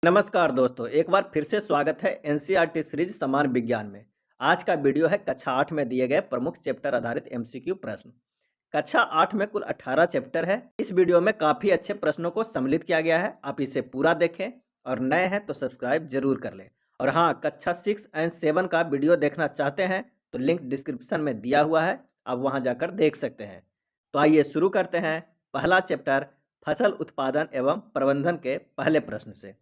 नमस्कार दोस्तों, एक बार फिर से स्वागत है एनसीईआरटी सीरीज समान विज्ञान में। आज का वीडियो है कक्षा 8 में दिए गए प्रमुख चैप्टर आधारित एमसीक्यू प्रश्न। कक्षा 8 में कुल 18 चैप्टर है। इस वीडियो में काफ़ी अच्छे प्रश्नों को सम्मिलित किया गया है। आप इसे पूरा देखें और नए हैं तो सब्सक्राइब जरूर कर लें। और हाँ, कक्षा 6 एंड 7 का वीडियो देखना चाहते हैं तो लिंक डिस्क्रिप्शन में दिया हुआ है, आप वहाँ जाकर देख सकते हैं। तो आइए शुरू करते हैं पहला चैप्टर फसल उत्पादन एवं प्रबंधन के पहले प्रश्न से।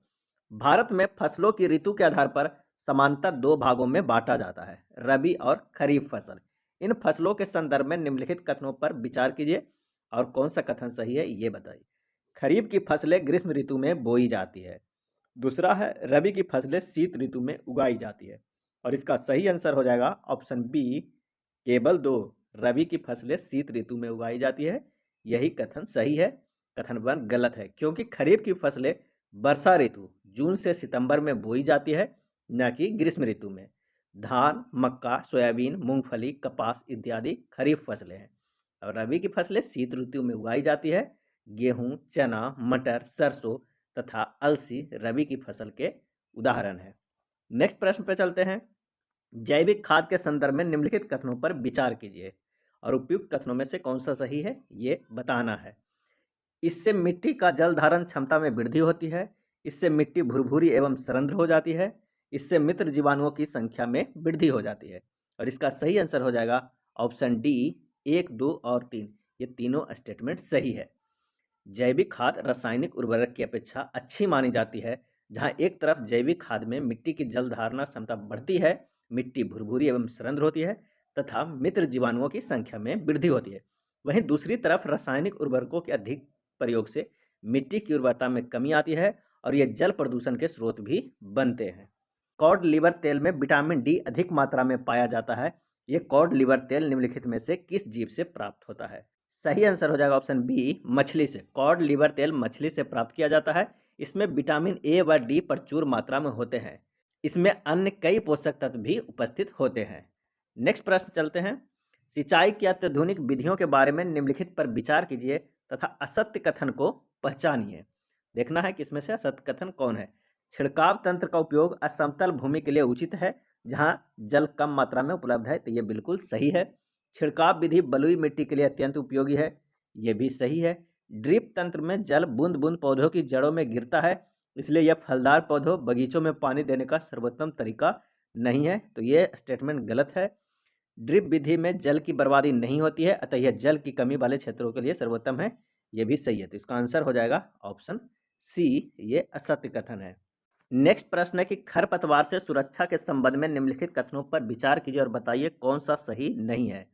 भारत में फसलों की ऋतु के आधार पर समानतः दो भागों में बांटा जाता है, रबी और खरीफ फसल। इन फसलों के संदर्भ में निम्नलिखित कथनों पर विचार कीजिए और कौन सा कथन सही है ये बताइए। खरीफ की फसलें ग्रीष्म ऋतु में बोई जाती है। दूसरा है रबी की फसलें शीत ऋतु में उगाई जाती है। और इसका सही आंसर हो जाएगा ऑप्शन बी, केवल दो। रबी की फसलें शीत ऋतु में उगाई जाती है, यही कथन सही है। कथन वन गलत है, क्योंकि खरीफ की फसलें वर्षा ऋतु जून से सितंबर में बोई जाती है, न कि ग्रीष्म ऋतु में। धान, मक्का, सोयाबीन, मूंगफली, कपास इत्यादि खरीफ फसलें हैं और रबी की फसलें शीत ऋतु में उगाई जाती है। गेहूं, चना, मटर, सरसों तथा अलसी रबी की फसल के उदाहरण हैं। नेक्स्ट प्रश्न पे चलते हैं। जैविक खाद के संदर्भ में निम्नलिखित कथनों पर विचार कीजिए और उपयुक्त कथनों में से कौन सा सही है ये बताना है। इससे मिट्टी का जल धारण क्षमता में वृद्धि होती है। इससे मिट्टी भुरभुरी एवं सरंध्र हो जाती है। इससे मित्र जीवाणुओं की संख्या में वृद्धि हो जाती है। और इसका सही आंसर हो जाएगा ऑप्शन डी, 1, 2 और 3। ये तीनों स्टेटमेंट सही है। जैविक खाद रासायनिक उर्वरक की अपेक्षा अच्छी मानी जाती है। जहाँ एक तरफ जैविक खाद में मिट्टी की जल धारणा क्षमता बढ़ती है, मिट्टी भुरभुरी एवं सरंध्र होती है तथा मित्र जीवाणुओं की संख्या में वृद्धि होती है। वहीं दूसरी तरफ रासायनिक उर्वरकों के अधिक प्रयोग से मिट्टी की उर्वरता में कमी आती है और ये जल प्रदूषण के स्रोत भी बनते हैं। कॉड लिवर तेल में विटामिन डी अधिक मात्रा में पाया जाता है। ये कॉड लिवर तेल निम्नलिखित में से किस जीव से प्राप्त होता है? सही आंसर हो जाएगा ऑप्शन बी, मछली से। कॉड लिवर तेल मछली से प्राप्त किया जाता है। इसमें विटामिन ए व डी प्रचुर मात्रा में होते हैं। इसमें अन्य कई पोषक तत्व भी उपस्थित होते हैं। नेक्स्ट प्रश्न चलते हैं। सिंचाई की अत्याधुनिक विधियों के बारे में निम्नलिखित पर विचार कीजिए तथा असत्य कथन को पहचानिए। देखना है कि इसमें से असत्य कथन कौन है। छिड़काव तंत्र का उपयोग असमतल भूमि के लिए उचित है जहां जल कम मात्रा में उपलब्ध है, तो ये बिल्कुल सही है। छिड़काव विधि बलुई मिट्टी के लिए अत्यंत उपयोगी है, ये भी सही है। ड्रिप तंत्र में जल बूंद बूंद पौधों की जड़ों में गिरता है, इसलिए यह फलदार पौधों बगीचों में पानी देने का सर्वोत्तम तरीका नहीं है, तो ये स्टेटमेंट गलत है। ड्रिप विधि में जल की बर्बादी नहीं होती है, अतः यह जल की कमी वाले क्षेत्रों के लिए सर्वोत्तम है, यह भी सही है। तो इसका आंसर हो जाएगा ऑप्शन सी, ये असत्य कथन है। नेक्स्ट प्रश्न है कि खरपतवार से सुरक्षा के संबंध में निम्नलिखित कथनों पर विचार कीजिए और बताइए कौन सा सही नहीं है।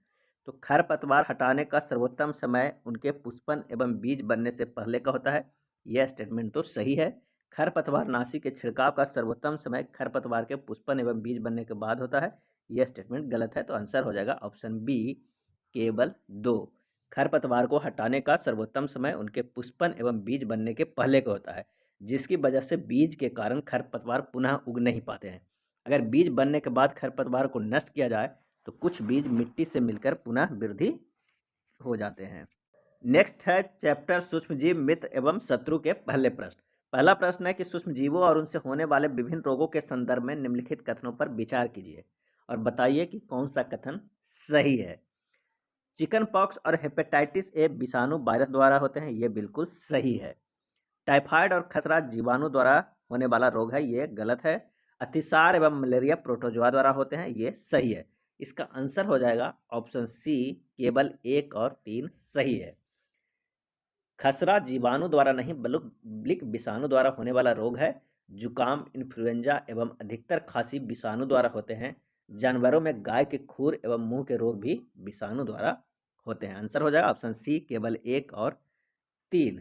तो खरपतवार हटाने का सर्वोत्तम समय उनके पुष्पन एवं बीज बनने से पहले का होता है, यह स्टेटमेंट तो सही है। खरपतवार नाशी के छिड़काव का सर्वोत्तम समय खरपतवार के पुष्पन एवं बीज बनने के बाद होता है, यह स्टेटमेंट गलत है। तो आंसर हो जाएगा ऑप्शन बी, केवल 2। खरपतवार को हटाने का सर्वोत्तम समय उनके पुष्पन एवं बीज बनने के पहले का होता है, जिसकी वजह से बीज के कारण खरपतवार पुनः उग नहीं पाते हैं। अगर बीज बनने के बाद खरपतवार को नष्ट किया जाए तो कुछ बीज मिट्टी से मिलकर पुनः वृद्धि हो जाते हैं। नेक्स्ट है चैप्टर सूक्ष्मजीव मित्र एवं शत्रु के पहले प्रश्न। पहला प्रश्न है कि सूक्ष्मजीवों और उनसे होने वाले विभिन्न रोगों के संदर्भ में निम्नलिखित कथनों पर विचार कीजिए और बताइए कि कौन सा कथन सही है। चिकन पॉक्स और हेपेटाइटिस ए विषाणु वायरस द्वारा होते हैं, ये बिल्कुल सही है। टाइफाइड और खसरा जीवाणु द्वारा होने वाला रोग है, ये गलत है। अतिसार एवं मलेरिया प्रोटोजोआ द्वारा होते हैं, ये सही है। इसका आंसर हो जाएगा ऑप्शन सी, केवल 1 और 3 सही है। खसरा जीवाणु द्वारा नहीं बल्कि विषाणु द्वारा होने वाला रोग है। जुकाम, इन्फ्लुएंजा एवं अधिकतर खांसी विषाणु द्वारा होते हैं। जानवरों में गाय के खुर एवं मुंह के रोग भी विषाणु द्वारा होते हैं। आंसर हो जाएगा ऑप्शन सी, केवल 1 और 3।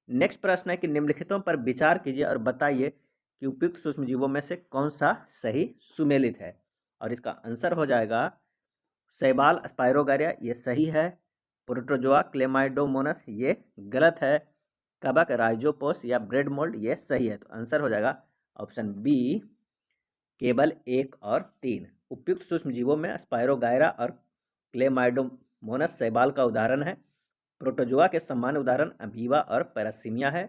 नेक्स्ट प्रश्न है कि निम्नलिखितों पर विचार कीजिए और बताइए कि उपयुक्त सूक्ष्मजीवों में से कौन सा सही सुमेलित है। और इसका आंसर हो जाएगा शैवाल स्पाइरोगारिया, ये सही है। प्रोटोजोआ क्लेमाइडोमोनस, ये गलत है। कवक राइजोपोस या ब्रेड मोल्ड, ये सही है। तो आंसर हो जाएगा ऑप्शन बी, केवल 1 और 3। उपयुक्त सूक्ष्मजीवों में स्पाइरोगायरा और क्लेमाइडोमोनस शैवाल का उदाहरण है। प्रोटोजोआ के सामान्य उदाहरण अमीबा और पैरासीमिया है।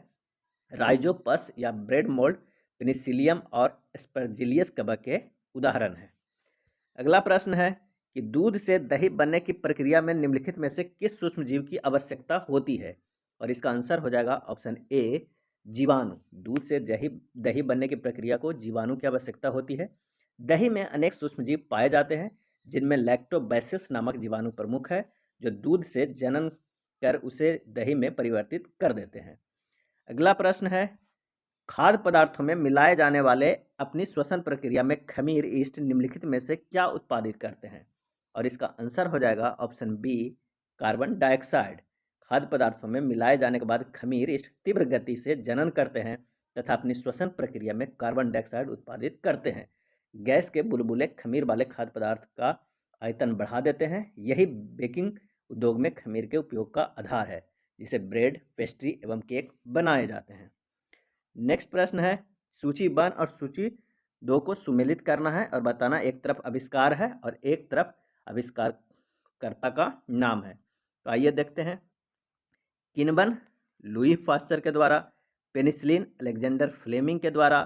राइजोपस या ब्रेड मोल्ड पेनिसिलियम और एस्परजिलियस कवक के उदाहरण हैं। अगला प्रश्न है कि दूध से दही बनने की प्रक्रिया में निम्नलिखित में से किस सूक्ष्मजीव की आवश्यकता होती है? और इसका आंसर हो जाएगा ऑप्शन ए जीवाणु। दूध से दही बनने की प्रक्रिया को जीवाणु की आवश्यकता होती है। दही में अनेक सूक्ष्मजीव पाए जाते हैं जिनमें लैक्टोबैसिलस नामक जीवाणु प्रमुख है, जो दूध से जनन कर उसे दही में परिवर्तित कर देते हैं। अगला प्रश्न है, खाद्य पदार्थों में मिलाए जाने वाले अपनी श्वसन प्रक्रिया में खमीर ईस्ट निम्नलिखित में से क्या उत्पादित करते हैं? और इसका आंसर हो जाएगा ऑप्शन बी कार्बन डाइऑक्साइड। खाद्य पदार्थों में मिलाए जाने के बाद खमीर ईस्ट तीव्र गति से जनन करते हैं तथा अपनी श्वसन प्रक्रिया में कार्बन डाइऑक्साइड उत्पादित करते हैं। गैस के बुलबुले खमीर वाले खाद्य पदार्थ का आयतन बढ़ा देते हैं। यही बेकिंग उद्योग में खमीर के उपयोग का आधार है, जिसे ब्रेड, पेस्ट्री एवं केक बनाए जाते हैं। नेक्स्ट प्रश्न है, सूची 1 और सूची 2 को सुमेलित करना है और बताना एक तरफ आविष्कार है और एक तरफ आविष्कारकर्ता का नाम है। तो आइए देखते हैं। किनबन लुई पास्चर के द्वारा, पेनिसिलिन अलेक्जेंडर फ्लेमिंग के द्वारा,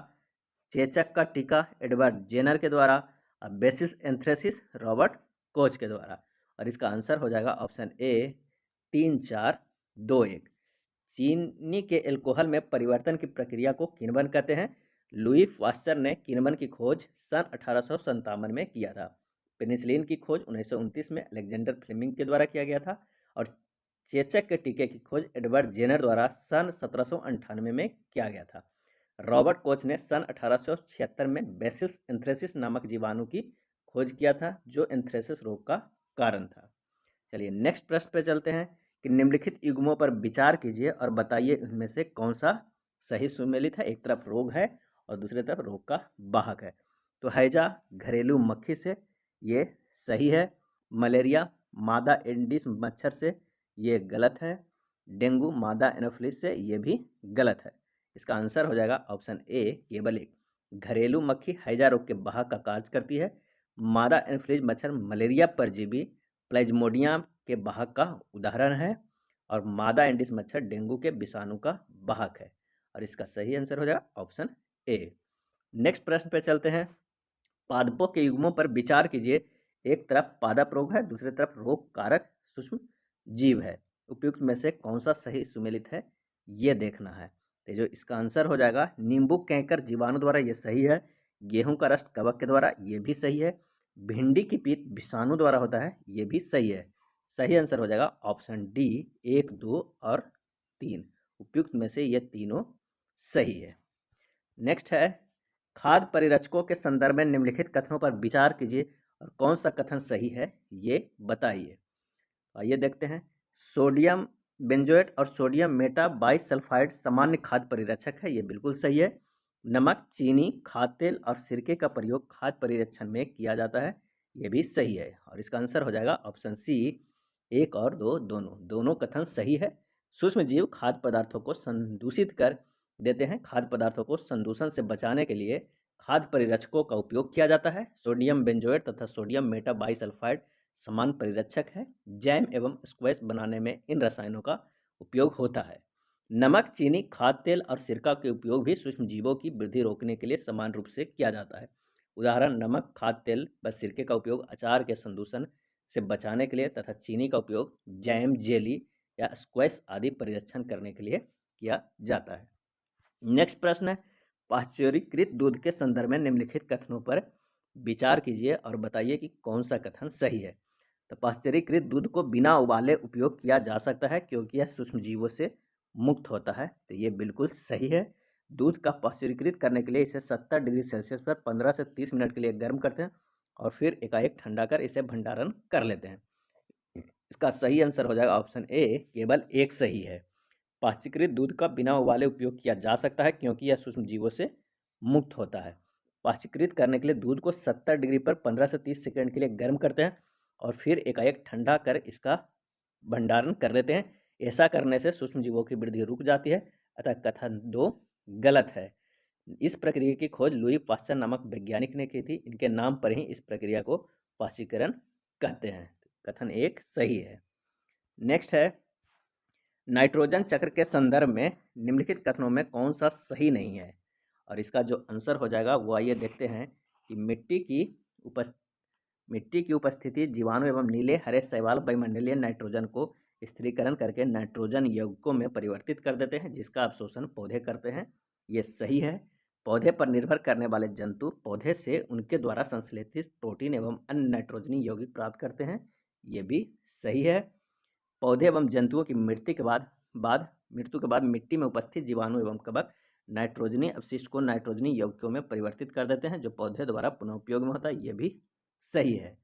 चेचक का टीका एडवर्ड जेनर के द्वारा और बेसिस एंथ्रेसिस रॉबर्ट कोच के द्वारा। और इसका आंसर हो जाएगा ऑप्शन ए 3, 4, 2, 1। चीनी के एल्कोहल में परिवर्तन की प्रक्रिया को किनबन कहते हैं। लुई पास्चर ने किनबन की खोज सन 1857 में किया था। पेनिसिलिन की खोज 1929 में अलेक्जेंडर फ्लेमिंग के द्वारा किया गया था और चेचक के टीके की खोज एडवर्ड जेनर द्वारा सन 1798 में किया गया था। रॉबर्ट कोच ने सन 1876 में बेसिस एंथ्रेसिस नामक जीवाणु की खोज किया था, जो एंथ्रेसिस रोग का कारण था। चलिए नेक्स्ट प्रश्न पे चलते हैं कि निम्नलिखित युग्मों पर विचार कीजिए और बताइए इनमें से कौन सा सही सुमेलित है। एक तरफ रोग है और दूसरी तरफ रोग का वाहक है। तो हैजा घरेलू मक्खी से, ये सही है। मलेरिया मादा एडिस मच्छर से, ये गलत है। डेंगू मादा एनोफिलिस से, ये भी गलत है। इसका आंसर हो जाएगा ऑप्शन ए केवल एक। घरेलू मक्खी हैजा रोग के वाहक का कार्य करती है। मादा एनोफिलिस मच्छर मलेरिया परजीवी प्लाज्मोडियम के वाहक का उदाहरण है और मादा एडिस मच्छर डेंगू के विषाणु का वाहक है। और इसका सही आंसर हो जाएगा ऑप्शन ए। नेक्स्ट प्रश्न पे चलते हैं। पादपों के युग्मों पर विचार कीजिए। एक तरफ पादप रोग है, दूसरी तरफ रोग कारक सूक्ष्म जीव है। उपयुक्त में से कौन सा सही सुमेलित है, ये देखना है। तो जो इसका आंसर हो जाएगा नींबू कैंकर जीवाणु द्वारा, ये सही है। गेहूं का रस्ट कवक के द्वारा, ये भी सही है। भिंडी की पीत विषाणु द्वारा होता है, ये भी सही है। सही आंसर हो जाएगा ऑप्शन डी 1, 2 और 3। उपयुक्त में से ये तीनों सही है। नेक्स्ट है, खाद्य परिरक्षकों के संदर्भ में निम्नलिखित कथनों पर विचार कीजिए और कौन सा कथन सही है, ये बताइए। आइए देखते हैं। सोडियम बेंजोएट और सोडियम मेटा बाइसल्फाइड सामान्य खाद्य परिरक्षक है, ये बिल्कुल सही है। नमक, चीनी, खाद्य तेल और सिरके का प्रयोग खाद्य परिरक्षण में किया जाता है, ये भी सही है। और इसका आंसर हो जाएगा ऑप्शन सी 1 और 2 दोनों कथन सही है। सूक्ष्म जीव खाद्य पदार्थों को संदूषित कर देते हैं। खाद्य पदार्थों को संदूषण से बचाने के लिए खाद्य परिरक्षकों का उपयोग किया जाता है। सोडियम बेंजोएट तथा सोडियम मेटा बाइसल्फाइड समान परिरक्षक है। जैम एवं स्क्वैश बनाने में इन रसायनों का उपयोग होता है। नमक, चीनी, खाद्य तेल और सिरका के उपयोग भी सूक्ष्म जीवों की वृद्धि रोकने के लिए समान रूप से किया जाता है। उदाहरण, नमक, खाद्य तेल व सिरके का उपयोग अचार के संदूषण से बचाने के लिए तथा चीनी का उपयोग जैम, जेली या स्क्वैश आदि परिरक्षण करने के लिए किया जाता है। नेक्स्ट प्रश्न है, पाश्चुरीकृत दूध के संदर्भ में निम्नलिखित कथनों पर विचार कीजिए और बताइए कि कौन सा कथन सही है। तो पाश्चुरीकृत दूध को बिना उबाले उपयोग किया जा सकता है क्योंकि यह सूक्ष्म जीवों से मुक्त होता है, तो ये बिल्कुल सही है। दूध का पाश्चुरीकृत करने के लिए इसे 70 डिग्री सेल्सियस पर 15 से 30 मिनट के लिए गर्म करते हैं और फिर एकाएक ठंडा कर इसे भंडारण कर लेते हैं। इसका सही आंसर हो जाएगा ऑप्शन ए केवल एक सही है। पाश्चुरीकृत दूध का बिना उबाले उपयोग किया जा सकता है क्योंकि यह सूक्ष्म जीवों से मुक्त होता है। पाश्चुरीकृत करने के लिए दूध को 70 डिग्री पर 15 से 30 सेकंड के लिए गर्म करते हैं और फिर एकाएक ठंडा कर इसका भंडारण कर लेते हैं। ऐसा करने से सूक्ष्म जीवों की वृद्धि रुक जाती है, अतः कथन 2 गलत है। इस प्रक्रिया की खोज लुई पास्चर नामक वैज्ञानिक ने की थी। इनके नाम पर ही इस प्रक्रिया को पाश्चुरीकरण कहते हैं। कथन 1 सही है। नेक्स्ट है, नाइट्रोजन चक्र के संदर्भ में निम्नलिखित कथनों में कौन सा सही नहीं है। और इसका जो आंसर हो जाएगा वो आइए देखते हैं कि मिट्टी की उपस्थिति जीवाणु एवं नीले हरे शैवाल वायुमंडलीय नाइट्रोजन को स्थिरीकरण करके नाइट्रोजन यौगिकों में परिवर्तित कर देते हैं, जिसका अवशोषण पौधे करते हैं। ये सही है। पौधे पर निर्भर करने वाले जंतु पौधे से उनके द्वारा संश्लेषित प्रोटीन एवं अन्य नाइट्रोजनी यौगिक प्राप्त करते हैं। ये भी सही है। पौधे एवं जंतुओं की मृत्यु के बाद मिट्टी में उपस्थित जीवाणु एवं कवक नाइट्रोजनी अपशिष्ट को नाइट्रोजनी यौगिकों में परिवर्तित कर देते हैं, जो पौधे द्वारा पुनः उपयोग में होता है। ये भी सही है।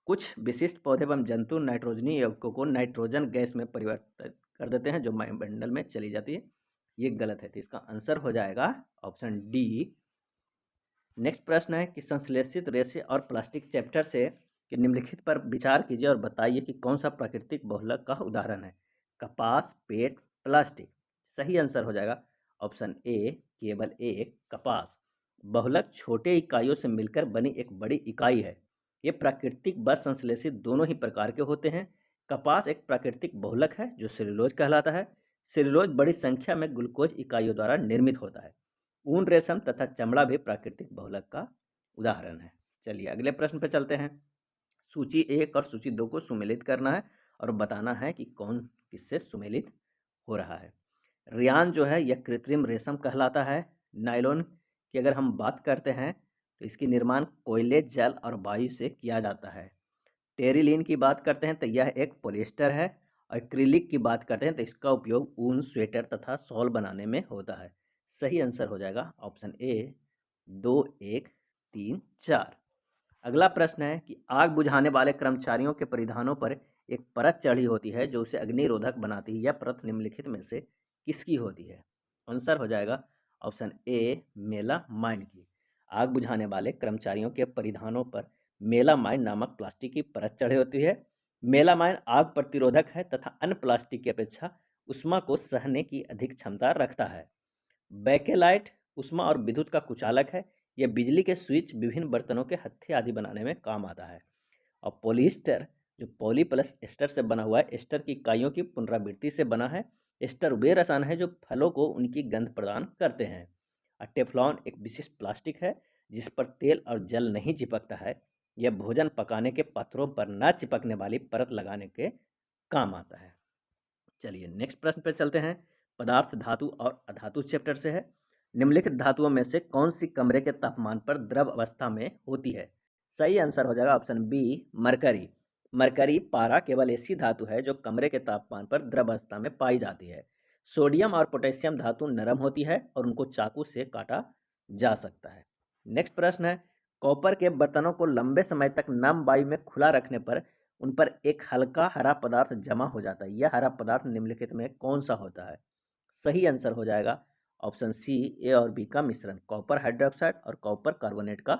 कुछ विशिष्ट पौधे एवं जंतु नाइट्रोजनी यौगिकों को नाइट्रोजन गैस में परिवर्तित कर देते हैं, जो वायुमंडल में चली जाती है। ये गलत है, तो इसका आंसर हो जाएगा ऑप्शन डी। नेक्स्ट प्रश्न है कि संश्लेषित रेशे और प्लास्टिक चैप्टर से कि निम्नलिखित पर विचार कीजिए और बताइए कि कौन सा प्राकृतिक बहुलक का उदाहरण है। कपास, पेट, प्लास्टिक। सही आंसर हो जाएगा ऑप्शन ए, केवल एक कपास। बहुलक छोटे इकाइयों से मिलकर बनी एक बड़ी इकाई है। ये प्राकृतिक व संश्लेषित दोनों ही प्रकार के होते हैं। कपास एक प्राकृतिक बहुलक है जो सेलुलोज कहलाता है। सेलुलोज बड़ी संख्या में ग्लूकोज इकाइयों द्वारा निर्मित होता है। ऊन, रेशम तथा चमड़ा भी प्राकृतिक बहुलक का उदाहरण है। चलिए अगले प्रश्न पर चलते हैं। सूची 1 और सूची 2 को सुमेलित करना है और बताना है कि कौन किससे सुमेलित हो रहा है। रियान जो है यह कृत्रिम रेशम कहलाता है। नायलॉन की अगर हम बात करते हैं तो इसकी निर्माण कोयले, जल और वायु से किया जाता है। टेरिलीन की बात करते हैं तो यह एक पॉलिएस्टर है। और एक्रिलिक की बात करते हैं तो इसका उपयोग ऊन, स्वेटर तथा शॉल बनाने में होता है। सही आंसर हो जाएगा ऑप्शन ए 2, 1, 3, 4। अगला प्रश्न है कि आग बुझाने वाले कर्मचारियों के परिधानों पर एक परत चढ़ी होती है जो उसे अग्निरोधक बनाती है। यह परत निम्नलिखित में से किसकी होती है? आंसर हो जाएगा ऑप्शन ए, मेलामाइन की। आग बुझाने वाले कर्मचारियों के परिधानों पर मेलामाइन नामक प्लास्टिक की परत चढ़ी होती है। मेलामाइन आग प्रतिरोधक है तथा अन्य प्लास्टिक की अपेक्षा ऊष्मा को सहने की अधिक क्षमता रखता है। बैकेलाइट ऊष्मा और विद्युत का कुचालक है। यह बिजली के स्विच, विभिन्न बर्तनों के हत्थे आदि बनाने में काम आता है। और पॉलिएस्टर जो पॉली प्लस एस्टर से बना हुआ है, एस्टर की इकाइयों की पुनरावृत्ति से बना है। एस्टर वे रसायन है जो फलों को उनकी गंध प्रदान करते हैं। और टेफ्लॉन एक विशिष्ट प्लास्टिक है जिस पर तेल और जल नहीं चिपकता है। यह भोजन पकाने के पात्रों पर न चिपकने वाली परत लगाने के काम आता है। चलिए नेक्स्ट प्रश्न पे चलते हैं। पदार्थ, धातु और अधातु चैप्टर से है। निम्नलिखित धातुओं में से कौन सी कमरे के तापमान पर द्रव अवस्था में होती है? सही आंसर हो जाएगा ऑप्शन बी, मरकरी। मरकरी पारा केवल ऐसी धातु है जो कमरे के तापमान पर द्रव अवस्था में पाई जाती है। सोडियम और पोटेशियम धातु नरम होती है और उनको चाकू से काटा जा सकता है। नेक्स्ट प्रश्न है, कॉपर के बर्तनों को लंबे समय तक नम वायु में खुला रखने पर उन पर एक हल्का हरा पदार्थ जमा हो जाता है। यह हरा पदार्थ निम्नलिखित में कौन सा होता है? सही आंसर हो जाएगा ऑप्शन सी, ए और बी का मिश्रण, कॉपर हाइड्रोक्साइड और कॉपर कार्बोनेट का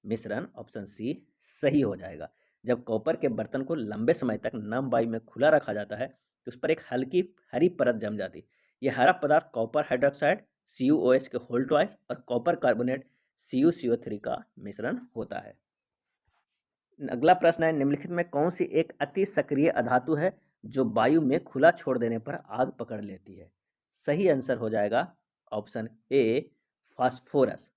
मिश्रण। ऑप्शन सी सही हो जाएगा। जब कॉपर के बर्तन को लंबे समय तक नम वायु में खुला रखा जाता है तो उस पर एक हल्की हरी परत जम जाती है। यह हरा पदार्थ कॉपर हाइड्रोक्साइड CuOH के होल ट्वाइस और कॉपर कार्बोनेट CuCO3 का मिश्रण होता है। अगला प्रश्न है, निम्नलिखित में कौन सी एक अति सक्रिय अधातु है जो वायु में खुला छोड़ देने पर आग पकड़ लेती है? सही आंसर हो जाएगा option A, phosphorus.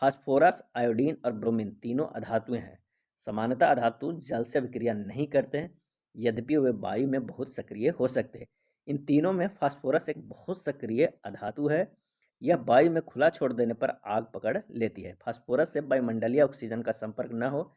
Phosphorus, iodine और ब्रोमीन तीनों अधातुएं हैं। सामान्यतः अधातु जल से अभिक्रिया नहीं करते हैं, यद्यपि वे वायु में बहुत सक्रिय हो सकते हैं। इन तीनों में फास्फोरस एक बहुत सक्रिय अधातु है। यह वायु में खुला छोड़ देने पर आग पकड़ लेती है। फास्फोरस से वायुमंडलीय ऑक्सीजन का संपर्क न हो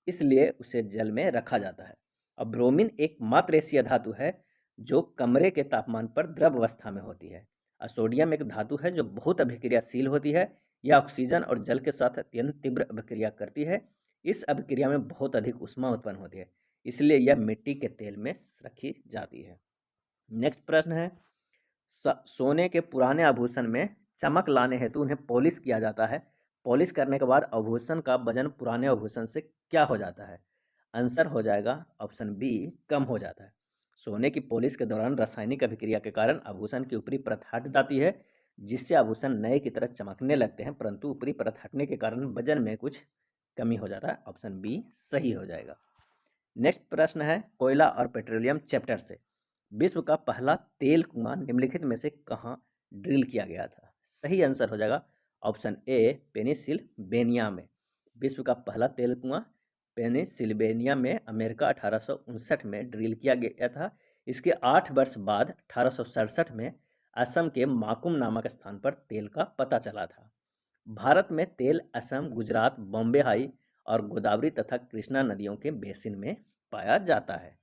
इसलिए उसे जल में रखा जाता है। और ब्रोमीन एक मात्र ऐसी धातु है जो कमरे के तापमान पर द्रव अवस्था में होती है। और सोडियम एक धातु है जो बहुत अभिक्रियाशील होती है। यह ऑक्सीजन और जल के साथ अत्यंत तीव्र अभिक्रिया करती है। इस अभिक्रिया में बहुत अधिक ऊष्मा उत्पन्न होती है, इसलिए यह मिट्टी के तेल में रखी जाती है। नेक्स्ट प्रश्न है, सोने के पुराने आभूषण में चमक लाने हेतु उन्हें पॉलिश किया जाता है। पॉलिश करने के बाद आभूषण का वजन पुराने आभूषण से क्या हो जाता है? आंसर हो जाएगा ऑप्शन बी, कम हो जाता है। सोने की पॉलिश के दौरान रासायनिक अभिक्रिया के कारण आभूषण की ऊपरी परत हट जाती है, जिससे आभूषण नए की तरह चमकने लगते हैं, परंतु ऊपरी परत हटने के कारण वजन में कुछ कमी हो जाता है। ऑप्शन बी सही हो जाएगा। नेक्स्ट प्रश्न है, कोयला और पेट्रोलियम चैप्टर से। विश्व का पहला तेल कुआं निम्नलिखित में से कहाँ ड्रिल किया गया था? सही आंसर हो जाएगा ऑप्शन ए पेनिसिल्वेनिया में। विश्व का पहला तेल कुआं पेनिसिल्वेनिया में अमेरिका 1859 में ड्रिल किया गया था। इसके 8 वर्ष बाद 1867 में असम के माकुम नामक स्थान पर तेल का पता चला था। भारत में तेल असम, गुजरात, बॉम्बे हाई और गोदावरी तथा कृष्णा नदियों के बेसिन में पाया जाता है।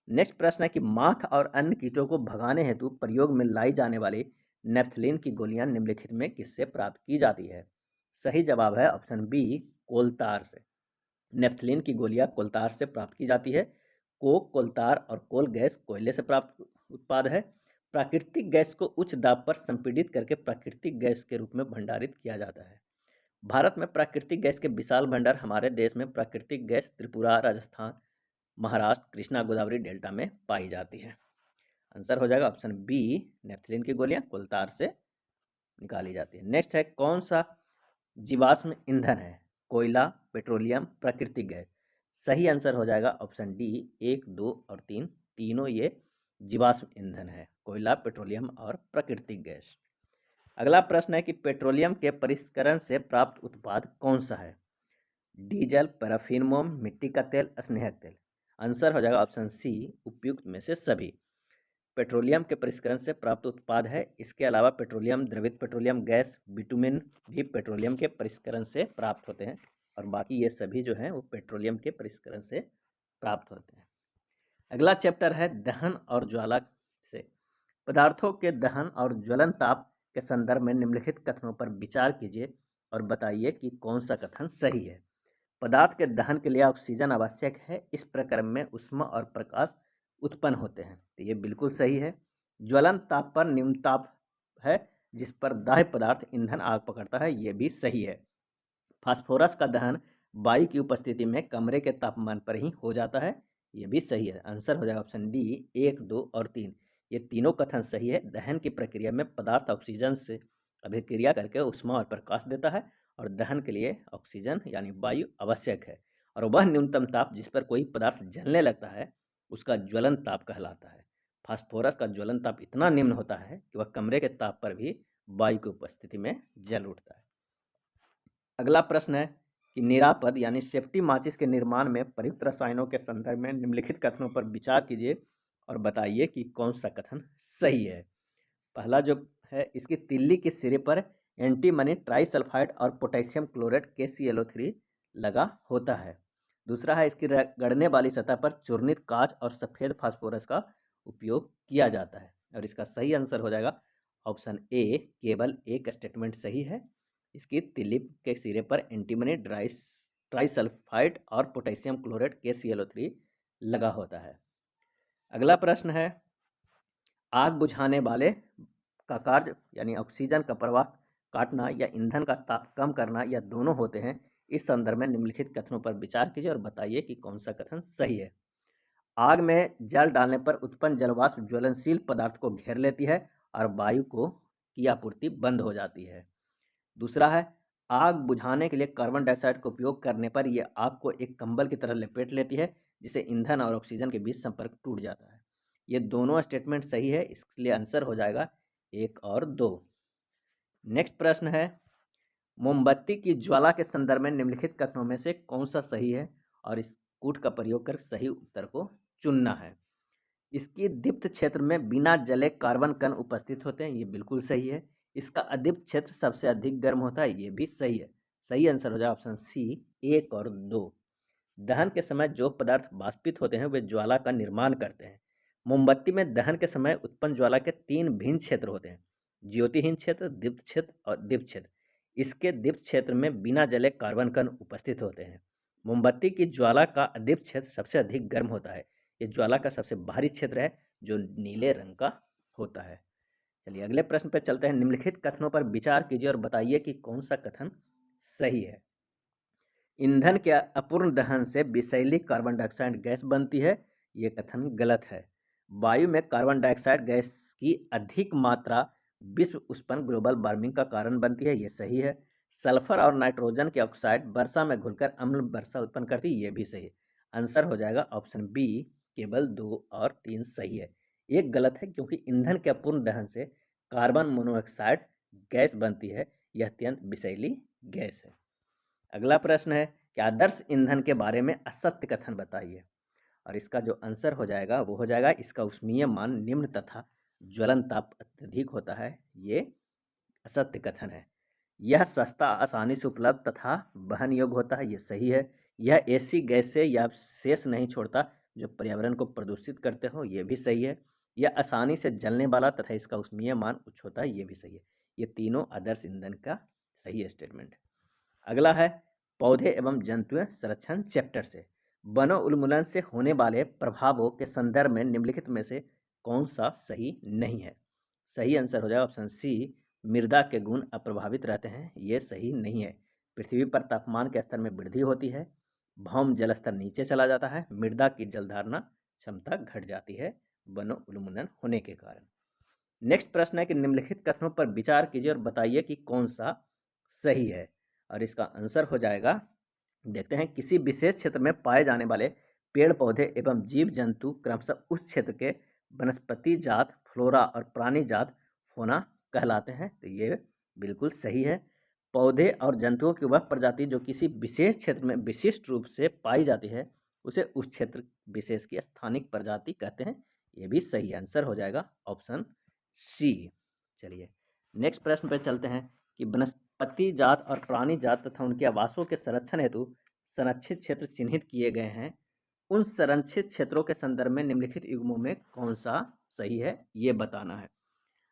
नेक्स्ट प्रश्न है कि माख और अन्य कीटों को भगाने हेतु प्रयोग में लाई जाने वाली नेफ्थलीन की गोलियां निम्नलिखित में किससे प्राप्त की जाती है? सही जवाब है ऑप्शन बी, कोलतार से। नेफ्थलीन की गोलियां कोलतार से प्राप्त की जाती है। कोक, कोलतार और कोल गैस कोयले से प्राप्त उत्पाद है। प्राकृतिक गैस को उच्च दाब पर संपीड़ित करके प्राकृतिक गैस के रूप में भंडारित किया जाता है। भारत में प्राकृतिक गैस के विशाल भंडार। हमारे देश में प्राकृतिक गैस त्रिपुरा, राजस्थान, महाराष्ट्र, कृष्णा गोदावरी डेल्टा में पाई जाती है। आंसर हो जाएगा ऑप्शन बी, नेफ्थलीन की गोलियां कोलतार से निकाली जाती है। नेक्स्ट है, कौन सा जीवाश्म ईंधन है? कोयला, पेट्रोलियम, प्राकृतिक गैस। सही आंसर हो जाएगा ऑप्शन डी, 1, 2 और 3 तीनों ये जीवाश्म ईंधन है, कोयला, पेट्रोलियम और प्राकृतिक गैस। अगला प्रश्न है कि पेट्रोलियम के परिष्करण से प्राप्त उत्पाद कौन सा है? डीजल, पैराफिन मोम, मिट्टी का तेल, स्नेहक तेल। आंसर हो जाएगा ऑप्शन सी, उपयुक्त में से सभी। पेट्रोलियम के परिष्करण से प्राप्त उत्पाद है। इसके अलावा पेट्रोलियम, द्रवित पेट्रोलियम गैस, बिटुमिन भी पेट्रोलियम के परिष्करण से प्राप्त होते हैं और बाकी ये सभी जो हैं वो पेट्रोलियम के परिष्करण से प्राप्त होते हैं। अगला चैप्टर है दहन और ज्वाला से। पदार्थों के दहन और ज्वलन ताप के संदर्भ में निम्नलिखित कथनों पर विचार कीजिए और बताइए कि कौन सा कथन सही है। पदार्थ के दहन के लिए ऑक्सीजन आवश्यक है। इस प्रक्रम में ऊष्मा और प्रकाश उत्पन्न होते हैं, तो ये बिल्कुल सही है। ज्वलन ताप पर निम्न ताप है जिस पर दाह्य पदार्थ ईंधन आग पकड़ता है, ये भी सही है। फास्फोरस का दहन वायु की उपस्थिति में कमरे के तापमान पर ही हो जाता है, ये भी सही है। आंसर हो जाएगा ऑप्शन डी, 1, 2 और 3 ये तीनों कथन सही है। दहन की प्रक्रिया में पदार्थ ऑक्सीजन से अभिक्रिया करके ऊष्मा और प्रकाश देता है और दहन के लिए ऑक्सीजन यानी वायु आवश्यक है और वह न्यूनतम ताप जिस पर कोई पदार्थ जलने लगता है उसका ज्वलन ताप कहलाता है। फास्फोरस का ज्वलन ताप इतना निम्न होता है कि वह कमरे के ताप पर भी वायु की उपस्थिति में जल उठता है। अगला प्रश्न है कि निरापद यानी सेफ्टी माचिस के निर्माण में प्रयुक्त रसायनों के संदर्भ में निम्नलिखित कथनों पर विचार कीजिए और बताइए कि कौन सा कथन सही है। पहला जो है, इसकी तिल्ली के सिरे पर एंटीमनी ट्राइसल्फाइड और पोटेशियम क्लोराइड KClO3 लगा होता है। दूसरा है, इसकी गड़ने वाली सतह पर चूर्णित कांच और सफ़ेद फास्फोरस का उपयोग किया जाता है और इसका सही आंसर हो जाएगा ऑप्शन ए, केवल एक स्टेटमेंट सही है। इसकी तिल्ली के सिरे पर एंटीमनी ट्राइसल्फाइड और पोटेशियम क्लोराइड KClO3 लगा होता है। अगला प्रश्न है, आग बुझाने वाले का कार्य यानी ऑक्सीजन का प्रवाह काटना या ईंधन का ताप कम करना या दोनों होते हैं। इस संदर्भ में निम्नलिखित कथनों पर विचार कीजिए और बताइए कि कौन सा कथन सही है। आग में जल डालने पर उत्पन्न जलवाष्प ज्वलनशील पदार्थ को घेर लेती है और वायु की आपूर्ति बंद हो जाती है। दूसरा है, आग बुझाने के लिए कार्बन डाइऑक्साइड का उपयोग करने पर यह आग को एक कंबल की तरह लपेट लेती है जिससे ईंधन और ऑक्सीजन के बीच संपर्क टूट जाता है। ये दोनों स्टेटमेंट सही है, इसलिए आंसर हो जाएगा 1 और 2। नेक्स्ट प्रश्न है, मोमबत्ती की ज्वाला के संदर्भ में निम्नलिखित कथनों में से कौन सा सही है और इस कूट का प्रयोग कर सही उत्तर को चुनना है। इसकी दीप्त क्षेत्र में बिना जले कार्बन कण उपस्थित होते हैं, ये बिल्कुल सही है। इसका अदीप्त क्षेत्र सबसे अधिक गर्म होता है, ये भी सही है। सही आंसर हो जाए ऑप्शन सी, 1 और 2। दहन के समय जो पदार्थ वाष्पित होते हैं वे ज्वाला का निर्माण करते हैं। मोमबत्ती में दहन के समय उत्पन्न ज्वाला के 3 भिन्न क्षेत्र होते हैं, ज्योतिहीन क्षेत्र, दीप्त क्षेत्र और दीप्त क्षेत्र। इसके दीप्त क्षेत्र में बिना जले कार्बन कण उपस्थित होते हैं। मोमबत्ती की ज्वाला का अदीप्त क्षेत्र सबसे अधिक गर्म होता है। ये ज्वाला का सबसे बाहरी क्षेत्र है जो नीले रंग का होता है। चलिए अगले प्रश्न पर चलते हैं। निम्नलिखित कथनों पर विचार कीजिए और बताइए कि कौन सा कथन सही है। ईंधन के अपूर्ण दहन से विषैली कार्बन डाइऑक्साइड गैस बनती है, ये कथन गलत है। वायु में कार्बन डाइऑक्साइड गैस की अधिक मात्रा विश्व उष्णन ग्लोबल वार्मिंग का कारण बनती है, ये सही है। सल्फर और नाइट्रोजन के ऑक्साइड वर्षा में घुलकर अम्ल वर्षा उत्पन्न करती है, ये भी सही है। आंसर हो जाएगा ऑप्शन बी, केवल 2 और 3 सही है। एक गलत है क्योंकि ईंधन के अपूर्ण दहन से कार्बन मोनोऑक्साइड गैस बनती है, यह अत्यंत विषैली गैस है। अगला प्रश्न है कि आदर्श ईंधन के बारे में असत्य कथन बताइए, और इसका जो आंसर हो जाएगा वो हो जाएगा इसका ऊष्मीय मान निम्न तथा ज्वलन ताप अत्यधिक होता है। ये असत्य कथन है। यह सस्ता, आसानी से उपलब्ध तथा वहन योग्य होता है। ये सही है। यह ऐसी गैस से या शेष नहीं छोड़ता जो पर्यावरण को प्रदूषित करते हो। ये भी सही है। यह आसानी से जलने वाला तथा इसका ऊष्मीय मान उच्च होता है। ये भी सही है। ये तीनों आदर्श ईंधन का सही स्टेटमेंट है। अगला है पौधे एवं जंतु संरक्षण चैप्टर से वनो उन्मूलन से होने वाले प्रभावों के संदर्भ में निम्नलिखित में से कौन सा सही नहीं है। सही आंसर हो जाएगा ऑप्शन सी, मृदा के गुण अप्रभावित रहते हैं। ये सही नहीं है। पृथ्वी पर तापमान के स्तर में वृद्धि होती है, भौम जल स्तर नीचे चला जाता है, मृदा की जलधारणा क्षमता घट जाती है वनो उन्मूलन होने के कारण। नेक्स्ट प्रश्न है कि निम्नलिखित कथनों पर विचार कीजिए और बताइए कि कौन सा सही है, और इसका आंसर हो जाएगा, देखते हैं, किसी विशेष क्षेत्र में पाए जाने वाले पेड़ पौधे एवं जीव जंतु क्रमशः उस क्षेत्र के वनस्पति जात फ्लोरा और प्राणी जात फोना कहलाते हैं। तो ये बिल्कुल सही है। पौधे और जंतुओं की वह प्रजाति जो किसी विशेष क्षेत्र में विशिष्ट रूप से पाई जाती है उसे उस क्षेत्र विशेष की स्थानिक प्रजाति कहते हैं। ये भी सही आंसर हो जाएगा ऑप्शन सी। चलिए नेक्स्ट प्रश्न पे चलते हैं कि वनस्पति जात और प्राणी जात तथा उनके आवासों के संरक्षण हेतु संरक्षित क्षेत्र चिन्हित किए गए हैं। उन संरक्षित क्षेत्रों के संदर्भ में निम्नलिखित युग्मों में कौन सा सही है ये बताना है।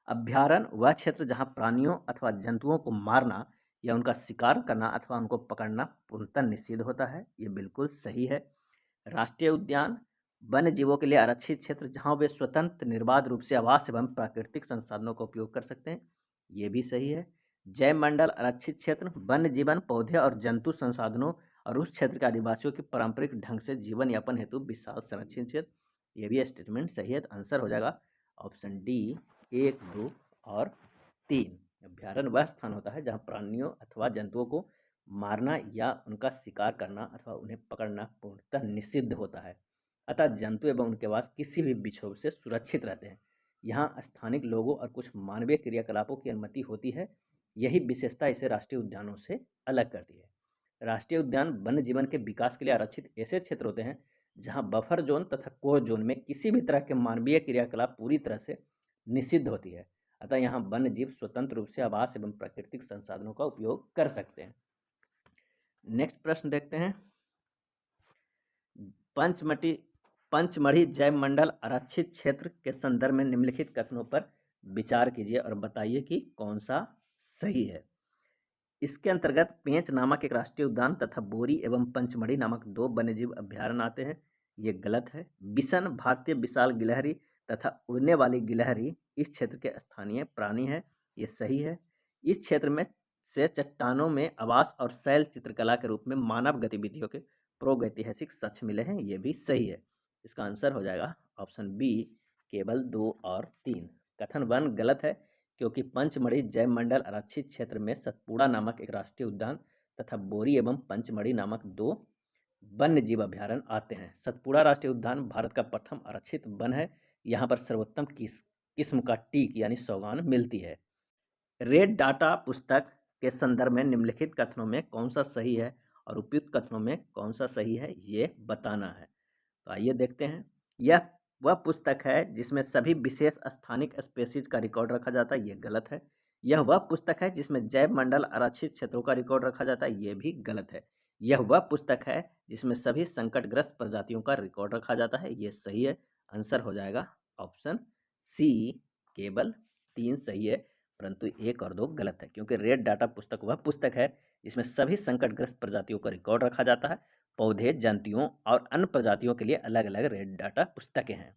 अभ्यारण्य वह क्षेत्र जहाँ प्राणियों अथवा जंतुओं को मारना या उनका शिकार करना अथवा उनको पकड़ना पूर्णतः निषिद्ध होता है। ये बिल्कुल सही है। राष्ट्रीय उद्यान वन्य जीवों के लिए आरक्षित क्षेत्र जहाँ वे स्वतंत्र निर्बाध रूप से आवास एवं प्राकृतिक संसाधनों का उपयोग कर सकते हैं। ये भी सही है। जैव मंडल आरक्षित क्षेत्र वन्य जीवन, पौधे और जंतु संसाधनों और उस क्षेत्र के आदिवासियों की पारंपरिक ढंग से जीवन यापन हेतु विशाल संरक्षित क्षेत्र। ये भी स्टेटमेंट सही है। तो आंसर हो जाएगा ऑप्शन डी 1, 2 और 3। अभ्यारण्य वह स्थान होता है जहाँ प्राणियों अथवा जंतुओं को मारना या उनका शिकार करना अथवा उन्हें पकड़ना पूर्णतः निषिद्ध होता है। अतः जंतु एवं उनके वास किसी भी विक्षोभ से सुरक्षित रहते हैं। यहाँ स्थानिक लोगों और कुछ मानवीय क्रियाकलापों की अनुमति होती है। यही विशेषता इसे राष्ट्रीय उद्यानों से अलग करती है। राष्ट्रीय उद्यान वन्य जीवन के विकास के लिए आरक्षित ऐसे क्षेत्र होते हैं जहाँ बफर जोन तथा कोर जोन में किसी भी तरह के मानवीय क्रियाकलाप पूरी तरह से निषिद्ध होती है। अतः यहाँ वन्य जीव स्वतंत्र रूप से आवास एवं प्राकृतिक संसाधनों का उपयोग कर सकते हैं। नेक्स्ट प्रश्न देखते हैं। पंचमढ़ी जैव मंडल आरक्षित क्षेत्र के संदर्भ में निम्नलिखित कथनों पर विचार कीजिए और बताइए कि कौन सा सही है। इसके अंतर्गत पेंच नामक एक राष्ट्रीय उद्यान तथा बोरी एवं पंचमढ़ी नामक 2 वन्यजीव अभ्यारण्य आते हैं। ये गलत है। बिसन भारतीय विशाल गिलहरी तथा उड़ने वाली गिलहरी इस क्षेत्र के स्थानीय प्राणी है। ये सही है। इस क्षेत्र में से चट्टानों में आवास और शैल चित्रकला के रूप में मानव गतिविधियों के प्रागैतिहासिक साक्ष्य मिले हैं। ये भी सही है। इसका आंसर हो जाएगा ऑप्शन बी, केवल 2 और 3। कथन 1 गलत है क्योंकि पंचमढ़ी जैव मंडल आरक्षित क्षेत्र में सतपुड़ा नामक एक राष्ट्रीय उद्यान तथा बोरी एवं पंचमढ़ी नामक 2 वन्य जीव अभ्यारण्य आते हैं। सतपुड़ा राष्ट्रीय उद्यान भारत का प्रथम आरक्षित वन है। यहाँ पर सर्वोत्तम किस्म का टीक यानी सौगान मिलती है। रेड डाटा पुस्तक के संदर्भ में निम्नलिखित कथनों में कौन सा सही है और उपयुक्त कथनों में कौन सा सही है ये बताना है। तो आइए देखते हैं। यह वह पुस्तक है जिसमें सभी विशेष स्थानिक स्पेसीज का रिकॉर्ड रखा जाता है। ये गलत है। यह वह पुस्तक है जिसमें जैव मंडल आरक्षित क्षेत्रों का रिकॉर्ड रखा जाता है। ये भी गलत है। यह वह पुस्तक है जिसमें सभी संकटग्रस्त प्रजातियों का रिकॉर्ड रखा जाता है। ये सही है। आंसर हो जाएगा ऑप्शन सी, केवल 3 सही है, परंतु 1 और 2 गलत है, क्योंकि रेड डाटा पुस्तक वह पुस्तक है जिसमें सभी संकटग्रस्त प्रजातियों का रिकॉर्ड रखा जाता है। पौधे, जंतुओं और अन्य प्रजातियों के लिए अलग अलग रेड डाटा पुस्तकें हैं।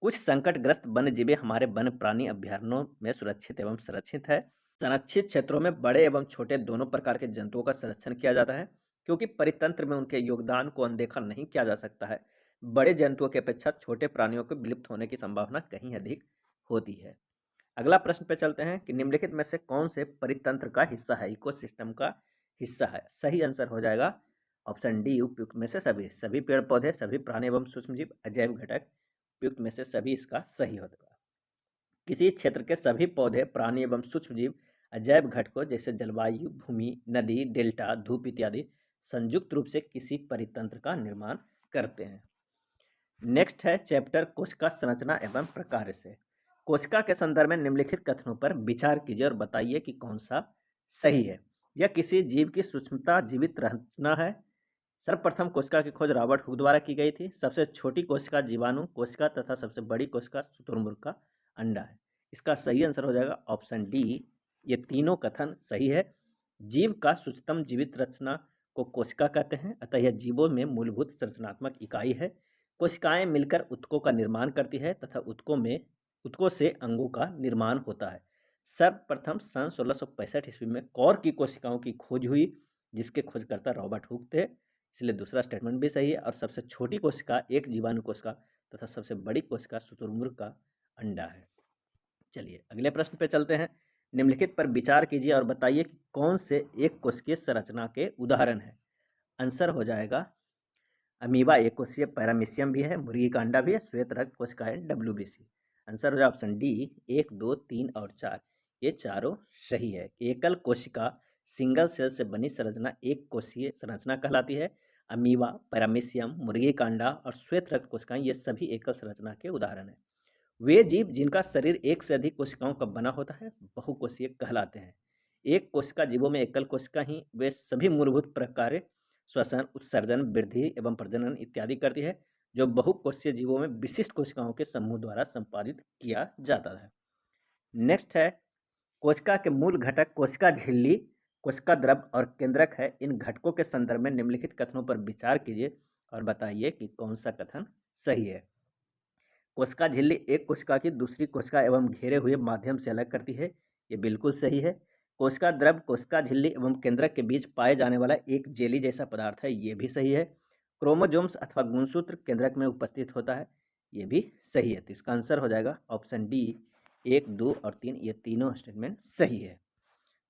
कुछ संकटग्रस्त वन्यजीवी हमारे वन्य प्राणी अभ्यारण्यों में सुरक्षित एवं संरक्षित है। संरक्षित क्षेत्रों में बड़े एवं छोटे दोनों प्रकार के जंतुओं का संरक्षण किया जाता है, क्योंकि परितंत्र में उनके योगदान को अनदेखा नहीं किया जा सकता है। बड़े जंतुओं की अपेक्षा छोटे प्राणियों के विलुप्त होने की संभावना कहीं अधिक होती है। अगला प्रश्न पे चलते हैं कि निम्नलिखित में से कौन से परितंत्र का हिस्सा है, इकोसिस्टम का हिस्सा है। सही आंसर हो जाएगा ऑप्शन डी, उपयुक्त में से सभी पेड़ पौधे, सभी प्राणी एवं सूक्ष्मजीव, अजैव घटक, उपयुक्त में से सभी इसका सही होगा। किसी क्षेत्र के सभी पौधे, प्राणी एवं सूक्ष्मजीव अजैव घटकों जैसे जलवायु, भूमि, नदी, डेल्टा, धूप इत्यादि संयुक्त रूप से किसी परितंत्र का निर्माण करते हैं। नेक्स्ट है चैप्टर कोशिका संरचना एवं प्रकार से। कोशिका के संदर्भ में निम्नलिखित कथनों पर विचार कीजिए और बताइए कि कौन सा सही है। यह किसी जीव की सूक्ष्मता जीवित रचना है। सर्वप्रथम कोशिका की खोज रॉबर्ट हुक द्वारा की गई थी। सबसे छोटी कोशिका जीवाणु कोशिका तथा सबसे बड़ी कोशिका शुतुरमुर्ग का अंडा है। इसका सही आंसर हो जाएगा ऑप्शन डी। ये तीनों कथन सही है। जीव का सूक्ष्मतम जीवित रचना को कोशिका कहते हैं, अतः यह जीवों में मूलभूत संरचनात्मक इकाई है। कोशिकाएं मिलकर ऊतकों का निर्माण करती है तथा ऊतकों से अंगों का निर्माण होता है। सर्वप्रथम सन 1665 ईस्वी में कौर की कोशिकाओं की खोज हुई, जिसके खोजकर्ता रॉबर्ट हुक थे, इसलिए दूसरा स्टेटमेंट भी सही है। और सबसे छोटी कोशिका एक जीवाणु कोशिका तथा सबसे बड़ी कोशिका शुतुरमुर्ग का अंडा है। चलिए अगले प्रश्न पे चलते हैं। निम्नलिखित पर विचार कीजिए और बताइए कि कौन से एक कोशिकीय संरचना के उदाहरण है। आंसर हो जाएगा अमीबा एक कोशिकीय पैरामीशियम भी है, मुर्गी का अंडा भी है, श्वेत रक्त कोशिकाएं WBC। आंसर हो जाए ऑप्शन डी 1, 2, 3 और 4। ये चारों सही है। एकल कोशिका सिंगल सेल से बनी संरचना एक कोशिकीय संरचना कहलाती है। अमीबा, पैरामीशियम, मुर्गी का अंडा और श्वेत रक्त कोशिकाएं ये सभी एकल संरचना के उदाहरण हैं। वे जीव जिनका शरीर एक से अधिक कोशिकाओं का बना होता है बहुकोषीय कहलाते हैं। एक कोशिका जीवों में एकल कोशिका ही वे सभी मूलभूत प्रकार्य श्वसन, उत्सर्जन, वृद्धि एवं प्रजनन इत्यादि करती है, जो बहुकोषीय जीवों में विशिष्ट कोशिकाओं के समूह द्वारा संपादित किया जाता है। नेक्स्ट है कोशिका के मूल घटक कोशिका झिल्ली, कोशिका द्रव और केंद्रक है। इन घटकों के संदर्भ में निम्नलिखित कथनों पर विचार कीजिए और बताइए कि कौन सा कथन सही है। कोशिका झिल्ली एक कोशिका की दूसरी कोशिका एवं घेरे हुए माध्यम से अलग करती है। ये बिल्कुल सही है। कोशिका द्रव कोशिका झिल्ली एवं केंद्रक के बीच पाए जाने वाला एक जेली जैसा पदार्थ है। ये भी सही है। क्रोमोजोम्स अथवा गुणसूत्र केंद्रक में उपस्थित होता है। ये भी सही है। तो इसका आंसर हो जाएगा ऑप्शन डी 1, 2 और 3। ये तीनों स्टेटमेंट सही है।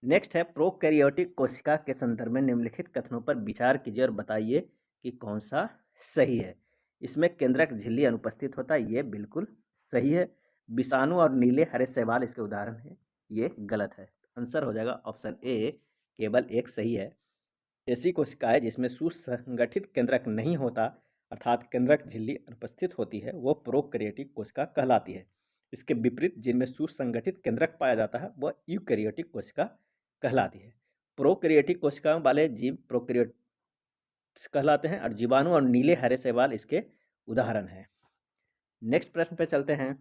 नेक्स्ट है प्रोकैरियोटिक कोशिका के संदर्भ में निम्नलिखित कथनों पर विचार कीजिए और बताइए कि कौन सा सही है। इसमें केंद्रक झिल्ली अनुपस्थित होता है। ये बिल्कुल सही है। विषाणु और नीले हरे शैवाल इसके उदाहरण हैं। ये गलत है। आंसर हो जाएगा ऑप्शन ए केवल एक सही है। ऐसी कोशिकाएं जिसमें सुसंगठित केंद्रक नहीं होता अर्थात केंद्रक झिल्ली अनुपस्थित होती है वो प्रोकैरियोटिक कोशिका कहलाती है। इसके विपरीत जिनमें सुसंगठित केंद्रक पाया जाता है वह यूकैरियोटिक कोशिका कहलाती है। प्रोकैरियोटिक कोशिकाओं वाले जीव प्रोकैरियोट्स कहलाते हैं और जीवाणु और नीले हरे शैवाल इसके उदाहरण हैं। नेक्स्ट प्रश्न पे चलते हैं।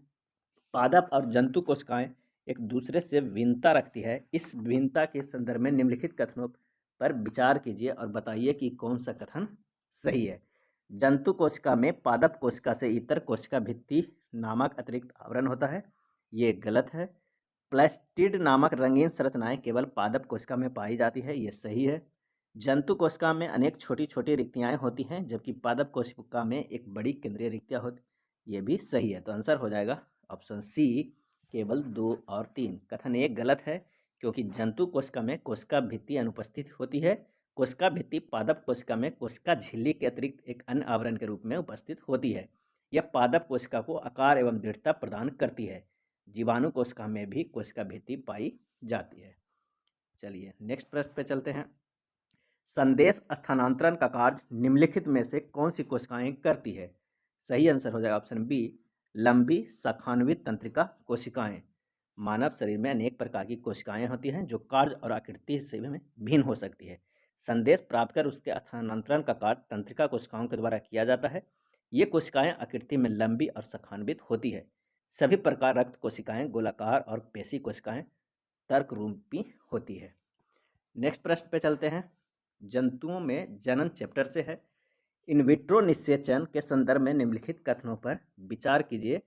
पादप और जंतु कोशिकाएं एक दूसरे से भिन्नता रखती है। इस भिन्नता के संदर्भ में निम्नलिखित कथनों पर विचार कीजिए और बताइए कि कौन सा कथन सही है। जंतु कोशिका में पादप कोशिका से इतर कोशिका भित्ति नामक अतिरिक्त आवरण होता है। ये गलत है। प्लास्टिड नामक रंगीन संरचनाएं केवल पादप कोशिका में पाई जाती है। ये सही है। जंतु कोशिका में अनेक छोटी छोटी रिक्तियाएं होती हैं जबकि पादप कोशिका में एक बड़ी केंद्रीय रिक्तियां होती। ये भी सही है। तो आंसर हो जाएगा ऑप्शन सी केवल 2 और 3। कथन एक गलत है क्योंकि जंतु कोशिका में कोशिका भित्ति अनुपस्थित होती है। कोशिका भित्ति पादप कोशिका में कोशिका झिल्ली के अतिरिक्त एक अन्य आवरण के रूप में उपस्थित होती है। यह पादप कोशिका को आकार एवं दृढ़ता प्रदान करती है। जीवाणु कोशिका में भी कोशिका भित्ति पाई जाती है। चलिए नेक्स्ट प्रश्न पे चलते हैं। संदेश स्थानांतरण का कार्य निम्नलिखित में से कौन सी कोशिकाएं करती है। सही आंसर हो जाएगा ऑप्शन बी लंबी शाखान्वित तंत्रिका कोशिकाएं। मानव शरीर में अनेक प्रकार की कोशिकाएं होती हैं जो कार्य और आकृति से भिन्न हो सकती है। संदेश प्राप्त कर उसके स्थानांतरण का कार्य तंत्रिका कोशिकाओं के द्वारा किया जाता है। ये कोशिकाएं आकृति में लंबी और शाखान्वित होती है। सभी प्रकार रक्त कोशिकाएं गोलाकार और पेशी कोशिकाएं तर्करूपी होती है। नेक्स्ट प्रश्न पे चलते हैं। जंतुओं में जनन चैप्टर से है। इन विट्रो निषेचन के संदर्भ में निम्नलिखित कथनों पर विचार कीजिए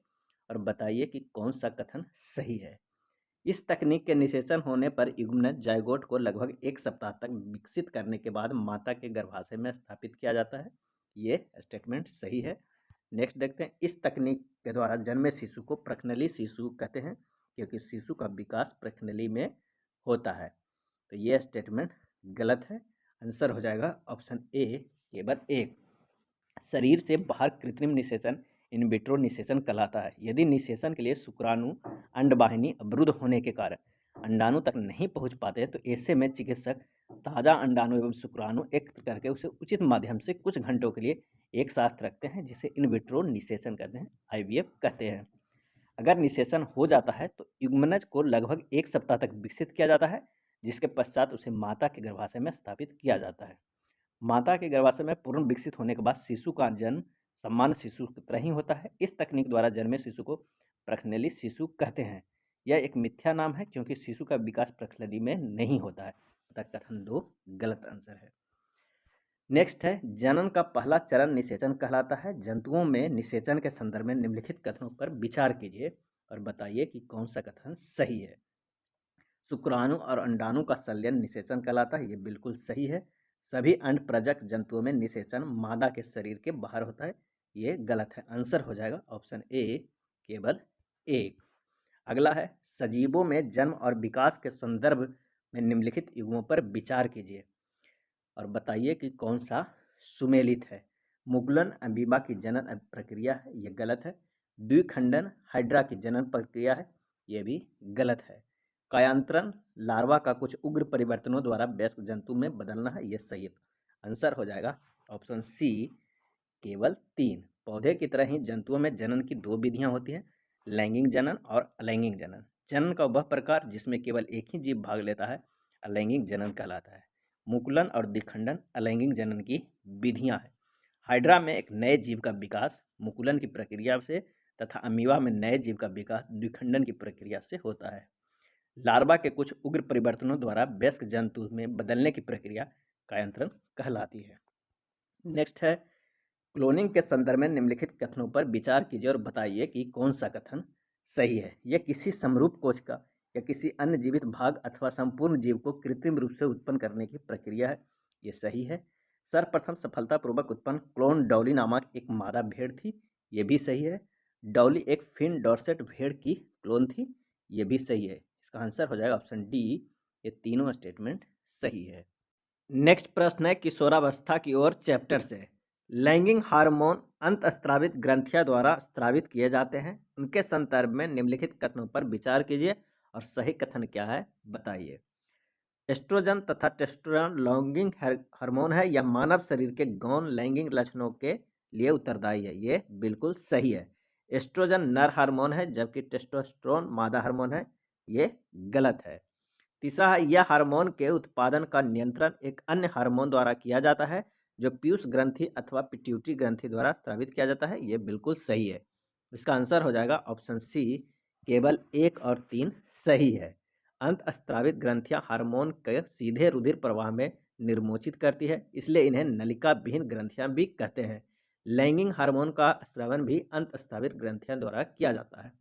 और बताइए कि कौन सा कथन सही है। इस तकनीक के निषेचन होने पर युग्मनज जायगोट को लगभग 1 सप्ताह तक विकसित करने के बाद माता के गर्भाशय में स्थापित किया जाता है। ये स्टेटमेंट सही है। नेक्स्ट देखते हैं। इस तकनीक के द्वारा जन्मे शिशु को प्रश्नली शिशु कहते हैं क्योंकि शिशु का विकास प्रश्नली में होता है। तो ये स्टेटमेंट गलत है। आंसर हो जाएगा ऑप्शन ए केवल 1। शरीर से बाहर कृत्रिम निषेचन इन विट्रो निषेचन कहलाता है। यदि निषेचन के लिए शुक्राणु अंडवाहिनी अवरुद्ध होने के कारण अंडाणु तक नहीं पहुंच पाते तो ऐसे में चिकित्सक ताज़ा अंडाणु एवं शुक्राणु एकत्र करके उसे उचित माध्यम से कुछ घंटों के लिए एक साथ रखते हैं, जिसे इन विट्रो निषेचन कहते हैं, आईवीएफ कहते हैं। अगर निषेचन हो जाता है तो युग्मनज को लगभग 1 सप्ताह तक विकसित किया जाता है, जिसके पश्चात उसे माता के गर्भाशय में स्थापित किया जाता है। माता के गर्भाशय में पूर्ण विकसित होने के बाद शिशु का जन्म सामान्य शिशु की तरह ही होता है। इस तकनीक द्वारा जन्मे शिशु को प्रखनली शिशु कहते हैं। यह एक मिथ्या नाम है क्योंकि शिशु का विकास प्रखनली में नहीं होता है। अतः कथन 2 गलत आंसर है। नेक्स्ट है, जनन का पहला चरण निषेचन कहलाता है। जंतुओं में निषेचन के संदर्भ में निम्नलिखित कथनों पर विचार कीजिए और बताइए कि कौन सा कथन सही है। शुक्राणु और अंडाणु का संलयन निषेचन कहलाता है, ये बिल्कुल सही है। सभी अंडप्रजक जंतुओं में निषेचन मादा के शरीर के बाहर होता है, ये गलत है। आंसर हो जाएगा ऑप्शन ए, केवल 1। अगला है, सजीवों में जन्म और विकास के संदर्भ में निम्नलिखित युग्मों पर विचार कीजिए और बताइए कि कौन सा सुमेलित है। मुकुलन अमीबा की जनन प्रक्रिया है, ये गलत है। द्विखंडन हाइड्रा की जनन प्रक्रिया है, ये भी गलत है। कायांतरण लार्वा का कुछ उग्र परिवर्तनों द्वारा वयस्क जंतु में बदलना है, ये सही है। आंसर हो जाएगा ऑप्शन सी, केवल 3। पौधे की तरह ही जंतुओं में जनन की 2 विधियां होती हैं, लैंगिक जनन और अलैंगिक जनन। जनन का वह प्रकार जिसमें केवल एक ही जीव भाग लेता है अलैंगिक जनन कहलाता है। मुकुलन और द्विखंडन अलैंगिक जनन की विधियां हैं। हाइड्रा में एक नए जीव का विकास मुकुलन की प्रक्रिया से तथा अमीबा में नए जीव का विकास द्विखंडन की प्रक्रिया से होता है। लार्वा के कुछ उग्र परिवर्तनों द्वारा वयस्क जंतु में बदलने की प्रक्रिया कायांतरण कहलाती है। नेक्स्ट है, क्लोनिंग के संदर्भ में निम्नलिखित कथनों पर विचार कीजिए और बताइए कि कौन सा कथन सही है। यह किसी समरूप कोश का या किसी अन्य जीवित भाग अथवा संपूर्ण जीव को कृत्रिम रूप से उत्पन्न करने की प्रक्रिया है, ये सही है। सर्वप्रथम सफलतापूर्वक उत्पन्न क्लोन डॉली नामक एक मादा भेड़ थी, ये भी सही है। डॉली एक फिन डॉर्सेट भेड़ की क्लोन थी, ये भी सही है। इसका आंसर हो जाएगा ऑप्शन डी, ये तीनों स्टेटमेंट सही है। नेक्स्ट प्रश्न है किशोरावस्था की ओर चैप्टर से। लैंगिक हार्मोन अंतःस्रावित ग्रंथियां द्वारा स्रावित किए जाते हैं, उनके संदर्भ में निम्नलिखित कथनों पर विचार कीजिए और सही कथन क्या है बताइए। एस्ट्रोजन तथा टेस्टोस्टेरोन लैंगिक हार्मोन है, यह मानव शरीर के गौण लैंगिक लक्षणों के लिए उत्तरदायी है, ये बिल्कुल सही है। एस्ट्रोजन नर हार्मोन है जबकि टेस्टोस्टेरोन मादा हार्मोन है, ये गलत है। तीसरा है, यह हार्मोन के उत्पादन का नियंत्रण एक अन्य हार्मोन द्वारा किया जाता है जो पीयूष ग्रंथि अथवा पिट्यूटरी ग्रंथि द्वारा स्रावित किया जाता है, ये बिल्कुल सही है। इसका आंसर हो जाएगा ऑप्शन सी, केवल 1 और 3 सही है। अंतःस्रावित ग्रंथियां हार्मोन के सीधे रुधिर प्रवाह में निर्मोचित करती है, इसलिए इन्हें नलिका विहीन ग्रंथियां भी कहते हैं। लैंगिक हार्मोन का स्रावन भी अंतःस्रावित ग्रंथियां द्वारा किया जाता है।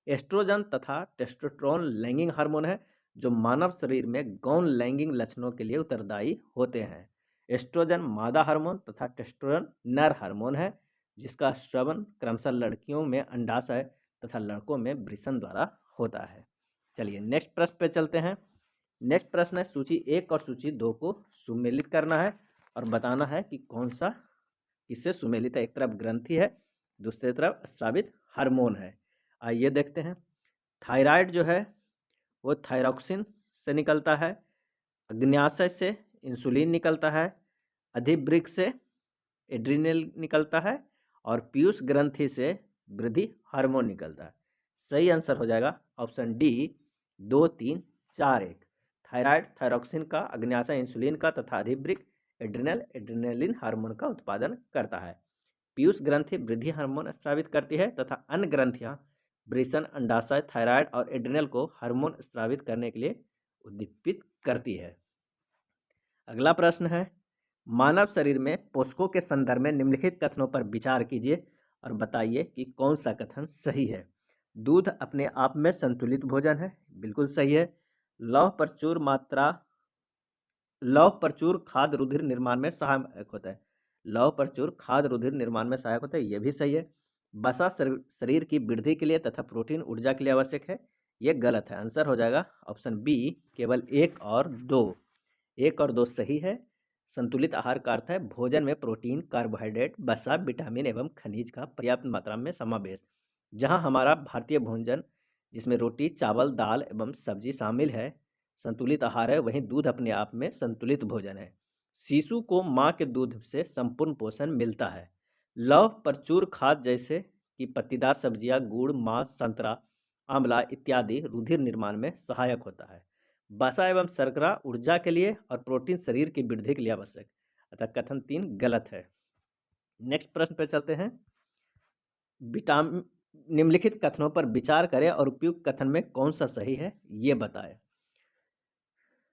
एस्ट्रोजन तथा टेस्टोस्टेरोन लैंगिक हार्मोन है जो मानव शरीर में गौण लैंगिक लक्षणों के लिए उत्तरदायी होते हैं। एस्ट्रोजन मादा हार्मोन तथा टेस्टोस्टेरोन नर हार्मोन है जिसका स्रवण क्रमशः लड़कियों में अंडाशय तथा लड़कों में वृषण द्वारा होता है। चलिए नेक्स्ट प्रश्न पे चलते हैं। नेक्स्ट प्रश्न है, सूची 1 और सूची 2 को सुमेलित करना है और बताना है कि कौन सा किससे सुमेलित है। एक तरफ ग्रंथि है, दूसरी तरफ स्रावित हार्मोन है। आइए देखते हैं। थायराइड जो है वो थायरॉक्सिन से निकलता है, अग्न्याशय से इंसुलिन निकलता है, अधिवृक्क से एड्रिनल निकलता है और पीयूष ग्रंथि से वृद्धि हार्मोन निकलता है। सही आंसर हो जाएगा ऑप्शन डी, 2, 3, 4, 1। थायराइड थायरॉक्सिन का, अग्न्याशय इंसुलिन का तथा अधिवृक्क एड्रिनल एड्रिनलिन हार्मोन का उत्पादन करता है। पीयूष ग्रंथि वृद्धि हार्मोन स्रावित करती है तथा अन्य ग्रंथियां वृषण, अंडाशय, थायराइड और एड्रिनल को हार्मोन स्रावित करने के लिए उद्दीपित करती है। अगला प्रश्न है, मानव शरीर में पोषकों के संदर्भ में निम्नलिखित कथनों पर विचार कीजिए और बताइए कि कौन सा कथन सही है। दूध अपने आप में संतुलित भोजन है, बिल्कुल सही है। लौह प्रचुर खाद्य रुधिर निर्माण में सहायक होता है। लौह प्रचुर खाद्य रुधिर निर्माण में सहायक होता है, यह भी सही है। वसा शरीर की वृद्धि के लिए तथा प्रोटीन ऊर्जा के लिए आवश्यक है, ये गलत है। आंसर हो जाएगा ऑप्शन बी, केवल 1 और 2। 1 और 2 सही है। संतुलित आहार का अर्थ है भोजन में प्रोटीन, कार्बोहाइड्रेट, वसा, विटामिन एवं खनिज का पर्याप्त मात्रा में समावेश। जहां हमारा भारतीय भोजन जिसमें रोटी, चावल, दाल एवं सब्जी शामिल है, संतुलित आहार है। वहीं दूध अपने आप में संतुलित भोजन है। शिशु को माँ के दूध से संपूर्ण पोषण मिलता है। लौह प्रचुर खाद्य जैसे कि पत्तीदार सब्जियां, गुड़, मांस, संतरा, आंवला इत्यादि रुधिर निर्माण में सहायक होता है। वसा एवं शर्करा ऊर्जा के लिए और प्रोटीन शरीर की वृद्धि के लिए आवश्यक। अतः कथन 3 गलत है। नेक्स्ट प्रश्न पे चलते हैं। विटामिन निम्नलिखित कथनों पर विचार करें और उपयुक्त कथन में कौन सा सही है ये बताएं।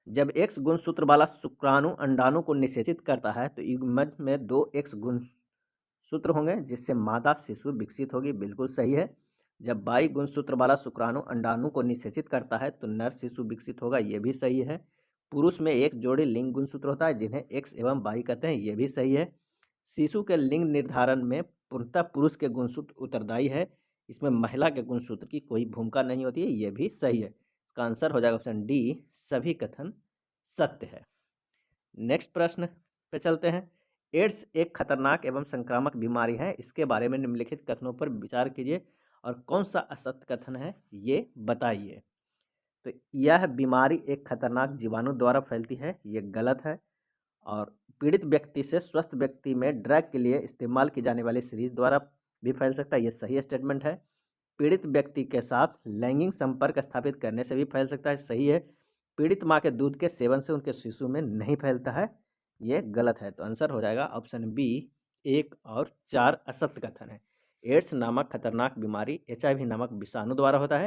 जब X गुणसूत्र वाला शुक्राणु अंडाणु को निषेचित करता है तो युग्मज में 2 X गुणसूत्र होंगे जिससे मादा शिशु विकसित होगी, बिल्कुल सही है। जब Y गुणसूत्र वाला शुक्राणु अंडाणु को निषेचित करता है तो नर शिशु विकसित होगा, ये भी सही है। पुरुष में एक जोड़ी लिंग गुणसूत्र होता है जिन्हें X एवं Y कहते हैं, ये भी सही है। शिशु के लिंग निर्धारण में पूर्णतः पुरुष के गुणसूत्र उत्तरदायी है, इसमें महिला के गुणसूत्र की कोई भूमिका नहीं होती है, ये भी सही है। इसका आंसर हो जाएगा ऑप्शन डी, सभी कथन सत्य है। नेक्स्ट प्रश्न पे चलते हैं। एड्स एक खतरनाक एवं संक्रामक बीमारी है, इसके बारे में निम्नलिखित कथनों पर विचार कीजिए और कौन सा असत्य कथन है ये बताइए। तो यह बीमारी एक खतरनाक जीवाणु द्वारा फैलती है, ये गलत है। और पीड़ित व्यक्ति से स्वस्थ व्यक्ति में ड्रग के लिए इस्तेमाल की जाने वाली सीरीज द्वारा भी फैल सकता है, ये सही स्टेटमेंट है। पीड़ित व्यक्ति के साथ लैंगिक संपर्क स्थापित करने से भी फैल सकता है, सही है। पीड़ित माँ के दूध के सेवन से उनके शिशु में नहीं फैलता है, ये गलत है। तो आंसर हो जाएगा ऑप्शन बी, 1 और 4 असत्य कथन है। एड्स नामक खतरनाक बीमारी HIV नामक विषाणु द्वारा होता है,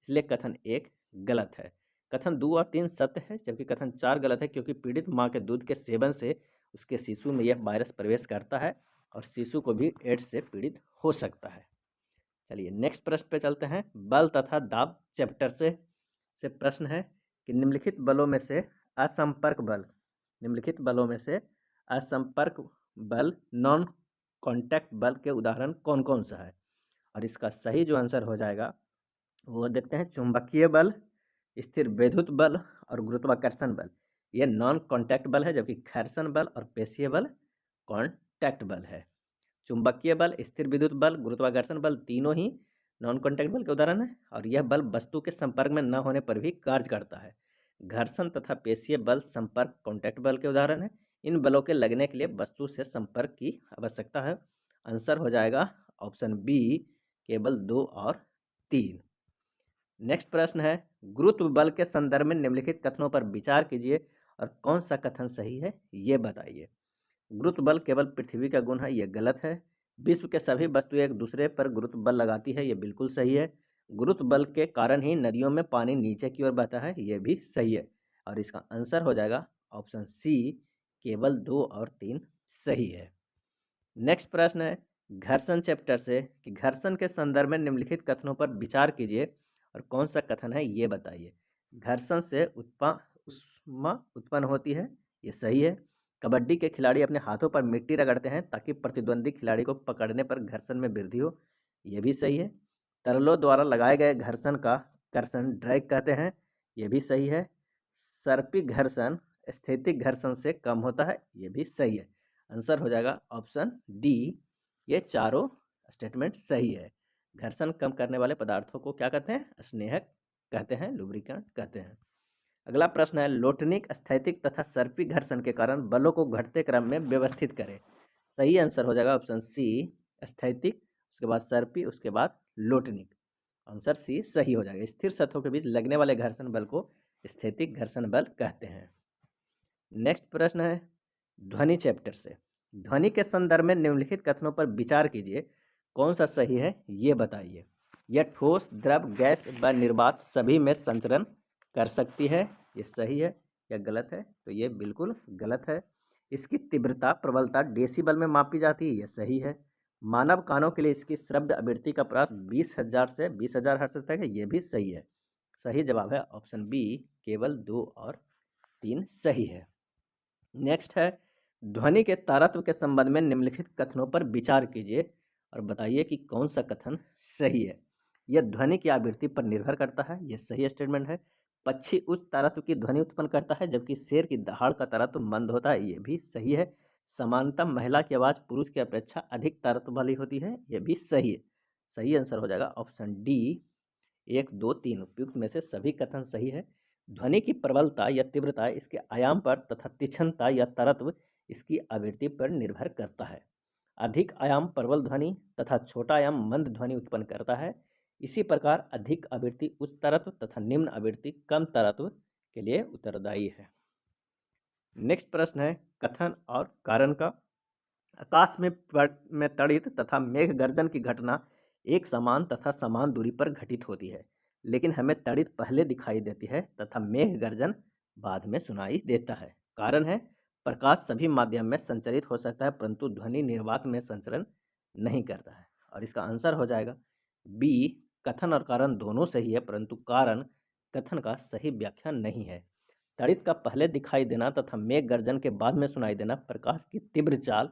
इसलिए कथन 1 गलत है। कथन 2 और 3 सत्य है, जबकि कथन 4 गलत है, क्योंकि पीड़ित माँ के दूध के सेवन से उसके शिशु में यह वायरस प्रवेश करता है और शिशु को भी एड्स से पीड़ित हो सकता है। चलिए नेक्स्ट प्रश्न पे चलते हैं। बल तथा दाब चैप्टर से प्रश्न है कि निम्नलिखित बलों में से असंपर्क बल नॉन कॉन्टैक्ट बल के उदाहरण कौन कौन सा है। और इसका सही जो आंसर हो जाएगा वो देखते हैं, चुंबकीय बल, स्थिर वैद्युत बल और गुरुत्वाकर्षण बल, ये नॉन कॉन्टैक्ट बल है, जबकि घर्षण बल और पेशीय बल कॉन्टैक्ट बल है। चुंबकीय बल, स्थिर विद्युत बल, गुरुत्वाकर्षण बल तीनों ही नॉन कॉन्टैक्ट बल के उदाहरण है और यह बल वस्तु के संपर्क में न होने पर भी कार्य करता है। घर्षण तथा पेशीय बल संपर्क कॉन्टैक्ट बल के उदाहरण है। इन बलों के लगने के लिए वस्तु से संपर्क की आवश्यकता है। आंसर हो जाएगा ऑप्शन बी, केवल 2 और 3। नेक्स्ट प्रश्न है, गुरुत्व बल के संदर्भ में निम्नलिखित कथनों पर विचार कीजिए और कौन सा कथन सही है ये बताइए। गुरुत्व बल केवल पृथ्वी का गुण है, ये गलत है। विश्व के सभी वस्तुएं एक दूसरे पर गुरुत्व बल लगाती है, ये बिल्कुल सही है। गुरुत्व बल के कारण ही नदियों में पानी नीचे की ओर बहता है, ये भी सही है। और इसका आंसर हो जाएगा ऑप्शन सी, केवल 2 और 3 सही है। नेक्स्ट प्रश्न है घर्षण चैप्टर से कि घर्षण के संदर्भ में निम्नलिखित कथनों पर विचार कीजिए और कौन सा कथन है ये बताइए। घर्षण से उष्मा उत्पन्न होती है, ये सही है। कबड्डी के खिलाड़ी अपने हाथों पर मिट्टी रगड़ते हैं ताकि प्रतिद्वंदी खिलाड़ी को पकड़ने पर घर्षण में वृद्धि हो, ये भी सही है। तरलों द्वारा लगाए गए घर्षण का कर्षण ड्रैग कहते हैं, ये भी सही है। सर्पी घर्षण स्थैतिक घर्षण से कम होता है, ये भी सही है। आंसर हो जाएगा ऑप्शन डी, ये चारों स्टेटमेंट सही है। घर्षण कम करने वाले पदार्थों को क्या कहते हैं? स्नेहक कहते हैं, लुब्रिकेंट कहते हैं। अगला प्रश्न है लोटनिक, स्थैतिक तथा सर्पी घर्षण के कारण बलों को घटते क्रम में व्यवस्थित करें। सही आंसर हो जाएगा ऑप्शन सी, स्थैतिक, उसके बाद सर्पी, उसके बाद लोटनिक। आंसर सी सही हो जाएगा। स्थिर सतहों के बीच लगने वाले घर्षण बल को स्थैतिक घर्षण बल कहते हैं। नेक्स्ट प्रश्न है ध्वनि चैप्टर से। ध्वनि के संदर्भ में निम्नलिखित कथनों पर विचार कीजिए, कौन सा सही है ये बताइए। यह ठोस, द्रव, गैस व निर्वात सभी में संचरण कर सकती है, ये सही है या गलत है? तो ये बिल्कुल गलत है। इसकी तीव्रता प्रबलता डेसिबल में मापी जाती है, ये सही है। मानव कानों के लिए इसकी श्रव्य आवृत्ति का प्रयास 20,000 से 20,000 हर्ट्ज तक है, ये भी सही है। सही जवाब है ऑप्शन बी, केवल 2 और 3 सही है। नेक्स्ट है ध्वनि के तारत्व के संबंध में निम्नलिखित कथनों पर विचार कीजिए और बताइए कि कौन सा कथन सही है। यह ध्वनि की आवृत्ति पर निर्भर करता है, यह सही स्टेटमेंट है। पक्षी उच्च तारत्व की ध्वनि उत्पन्न करता है जबकि शेर की दहाड़ का तारत्व मंद होता है, यह भी सही है। समानतः महिला की आवाज़ पुरुष की अपेक्षा अधिक तारत्व वाली होती है, यह भी सही है। सही आंसर हो जाएगा ऑप्शन डी, 1, 2, 3 उपयुक्त में से सभी कथन सही है। ध्वनि की प्रबलता या तीव्रता इसके आयाम पर तथा तीक्ष्णता या तरत्व इसकी आवृत्ति पर निर्भर करता है। अधिक आयाम प्रबल ध्वनि तथा छोटा आयाम मंद ध्वनि उत्पन्न करता है। इसी प्रकार अधिक आवृत्ति उच्च तरत्व तथा निम्न आवृत्ति कम तरत्व के लिए उत्तरदायी है। नेक्स्ट प्रश्न है कथन और कारण का। आकाश में तड़ित तथा मेघ गर्जन की घटना एक समान तथा समान दूरी पर घटित होती है, लेकिन हमें तड़ित पहले दिखाई देती है तथा मेघ गर्जन बाद में सुनाई देता है। कारण है प्रकाश सभी माध्यम में संचरित हो सकता है परंतु ध्वनि निर्वात में संचरण नहीं करता है। और इसका आंसर हो जाएगा बी, कथन और कारण दोनों सही है परंतु कारण कथन का सही व्याख्या नहीं है। तड़ित का पहले दिखाई देना तथा मेघ गर्जन के बाद में सुनाई देना प्रकाश की तीव्र चाल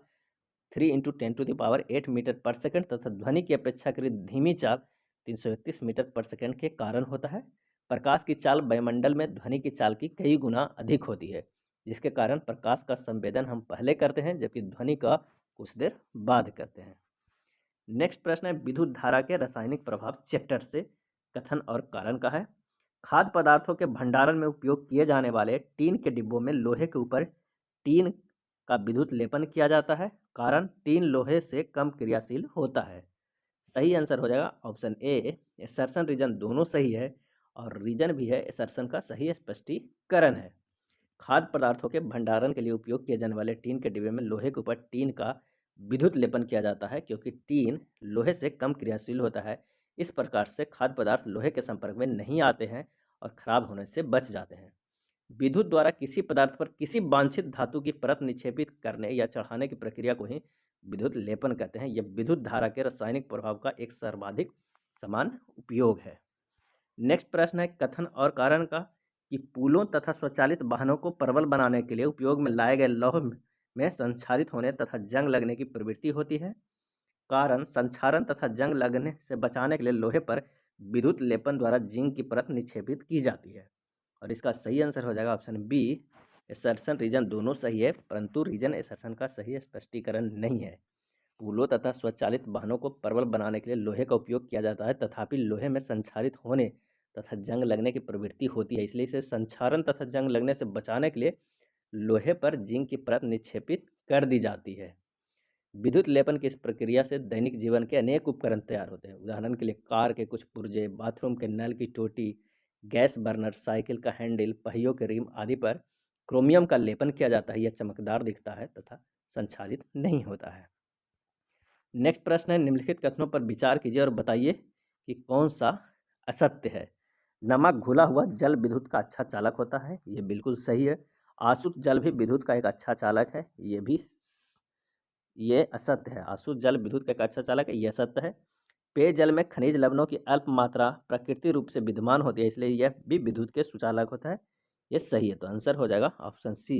3 × 10⁸ मीटर पर सेकंड तथा ध्वनि की अपेक्षाकृत धीमी चाल 331 मीटर पर सेकंड के कारण होता है। प्रकाश की चाल वायुमंडल में ध्वनि की चाल की कई गुना अधिक होती है, जिसके कारण प्रकाश का संवेदन हम पहले करते हैं जबकि ध्वनि का कुछ देर बाद करते हैं। नेक्स्ट प्रश्न है विद्युत धारा के रासायनिक प्रभाव चैप्टर से कथन और कारण का है। खाद्य पदार्थों के भंडारण में उपयोग किए जाने वाले टीन के डिब्बों में लोहे के ऊपर टीन का विद्युत लेपन किया जाता है। कारण टीन लोहे से कम क्रियाशील होता है। सही आंसर हो जाएगा ऑप्शन ए। एसर्शन रीजन दोनों सही है और रीजन भी है एसर्शन का सही स्पष्टीकरण है। खाद्य पदार्थों के भंडारण के लिए उपयोग किए जाने वाले टीन के डिब्बे में लोहे के ऊपर टीन का विद्युत लेपन किया जाता है क्योंकि टीन लोहे से कम क्रियाशील होता है। इस प्रकार से खाद्य पदार्थ लोहे के संपर्क में नहीं आते हैं और खराब होने से बच जाते हैं। विद्युत द्वारा किसी पदार्थ पर किसी वांछित धातु की परत निक्षेपित करने या चढ़ाने की प्रक्रिया को ही विद्युत लेपन कहते हैं। यह विद्युत धारा के रासायनिक प्रभाव का एक सर्वाधिक समान उपयोग है। नेक्स्ट प्रश्न है कथन और कारण का कि पुलों तथा स्वचालित वाहनों को प्रबल बनाने के लिए उपयोग में लाए गए लौह में संक्षारित होने तथा जंग लगने की प्रवृत्ति होती है। कारण संक्षारण तथा जंग लगने से बचाने के लिए लोहे पर विद्युत लेपन द्वारा जिंक की परत निक्षेपित की जाती है। और इसका सही आंसर हो जाएगा ऑप्शन बी। एसर्शन रीजन दोनों सही है परंतु रीजन एसर्शन का सही स्पष्टीकरण नहीं है। पुलों तथा स्वचालित वाहनों को प्रबल बनाने के लिए लोहे का उपयोग किया जाता है तथापि लोहे में संक्षारित होने तथा जंग लगने की प्रवृत्ति होती है, इसलिए इसे संक्षारण तथा जंग लगने से बचाने के लिए लोहे पर जिंक की परत निक्षेपित कर दी जाती है। विद्युत लेपन की इस प्रक्रिया से दैनिक जीवन के अनेक उपकरण तैयार होते हैं। उदाहरण के लिए कार के कुछ पुर्जे, बाथरूम के नल की टोटी, गैस बर्नर, साइकिल का हैंडल, पहियों के रिम आदि पर क्रोमियम का लेपन किया जाता है। यह चमकदार दिखता है तथा संक्षारित नहीं होता है। नेक्स्ट प्रश्न है निम्नलिखित कथनों पर विचार कीजिए और बताइए कि कौन सा असत्य है। नमक घुला हुआ जल विद्युत का अच्छा चालक होता है, ये बिल्कुल सही है। आसुत जल भी विद्युत का एक अच्छा चालक है, ये असत्य है। आसुत जल विद्युत का एक अच्छा चालक है, ये असत्य है। पेयजल में खनिज लवणों की अल्प मात्रा प्राकृतिक रूप से विद्यमान होती है, इसलिए यह भी विद्युत के सुचालक होता है, ये सही है। तो आंसर हो जाएगा ऑप्शन सी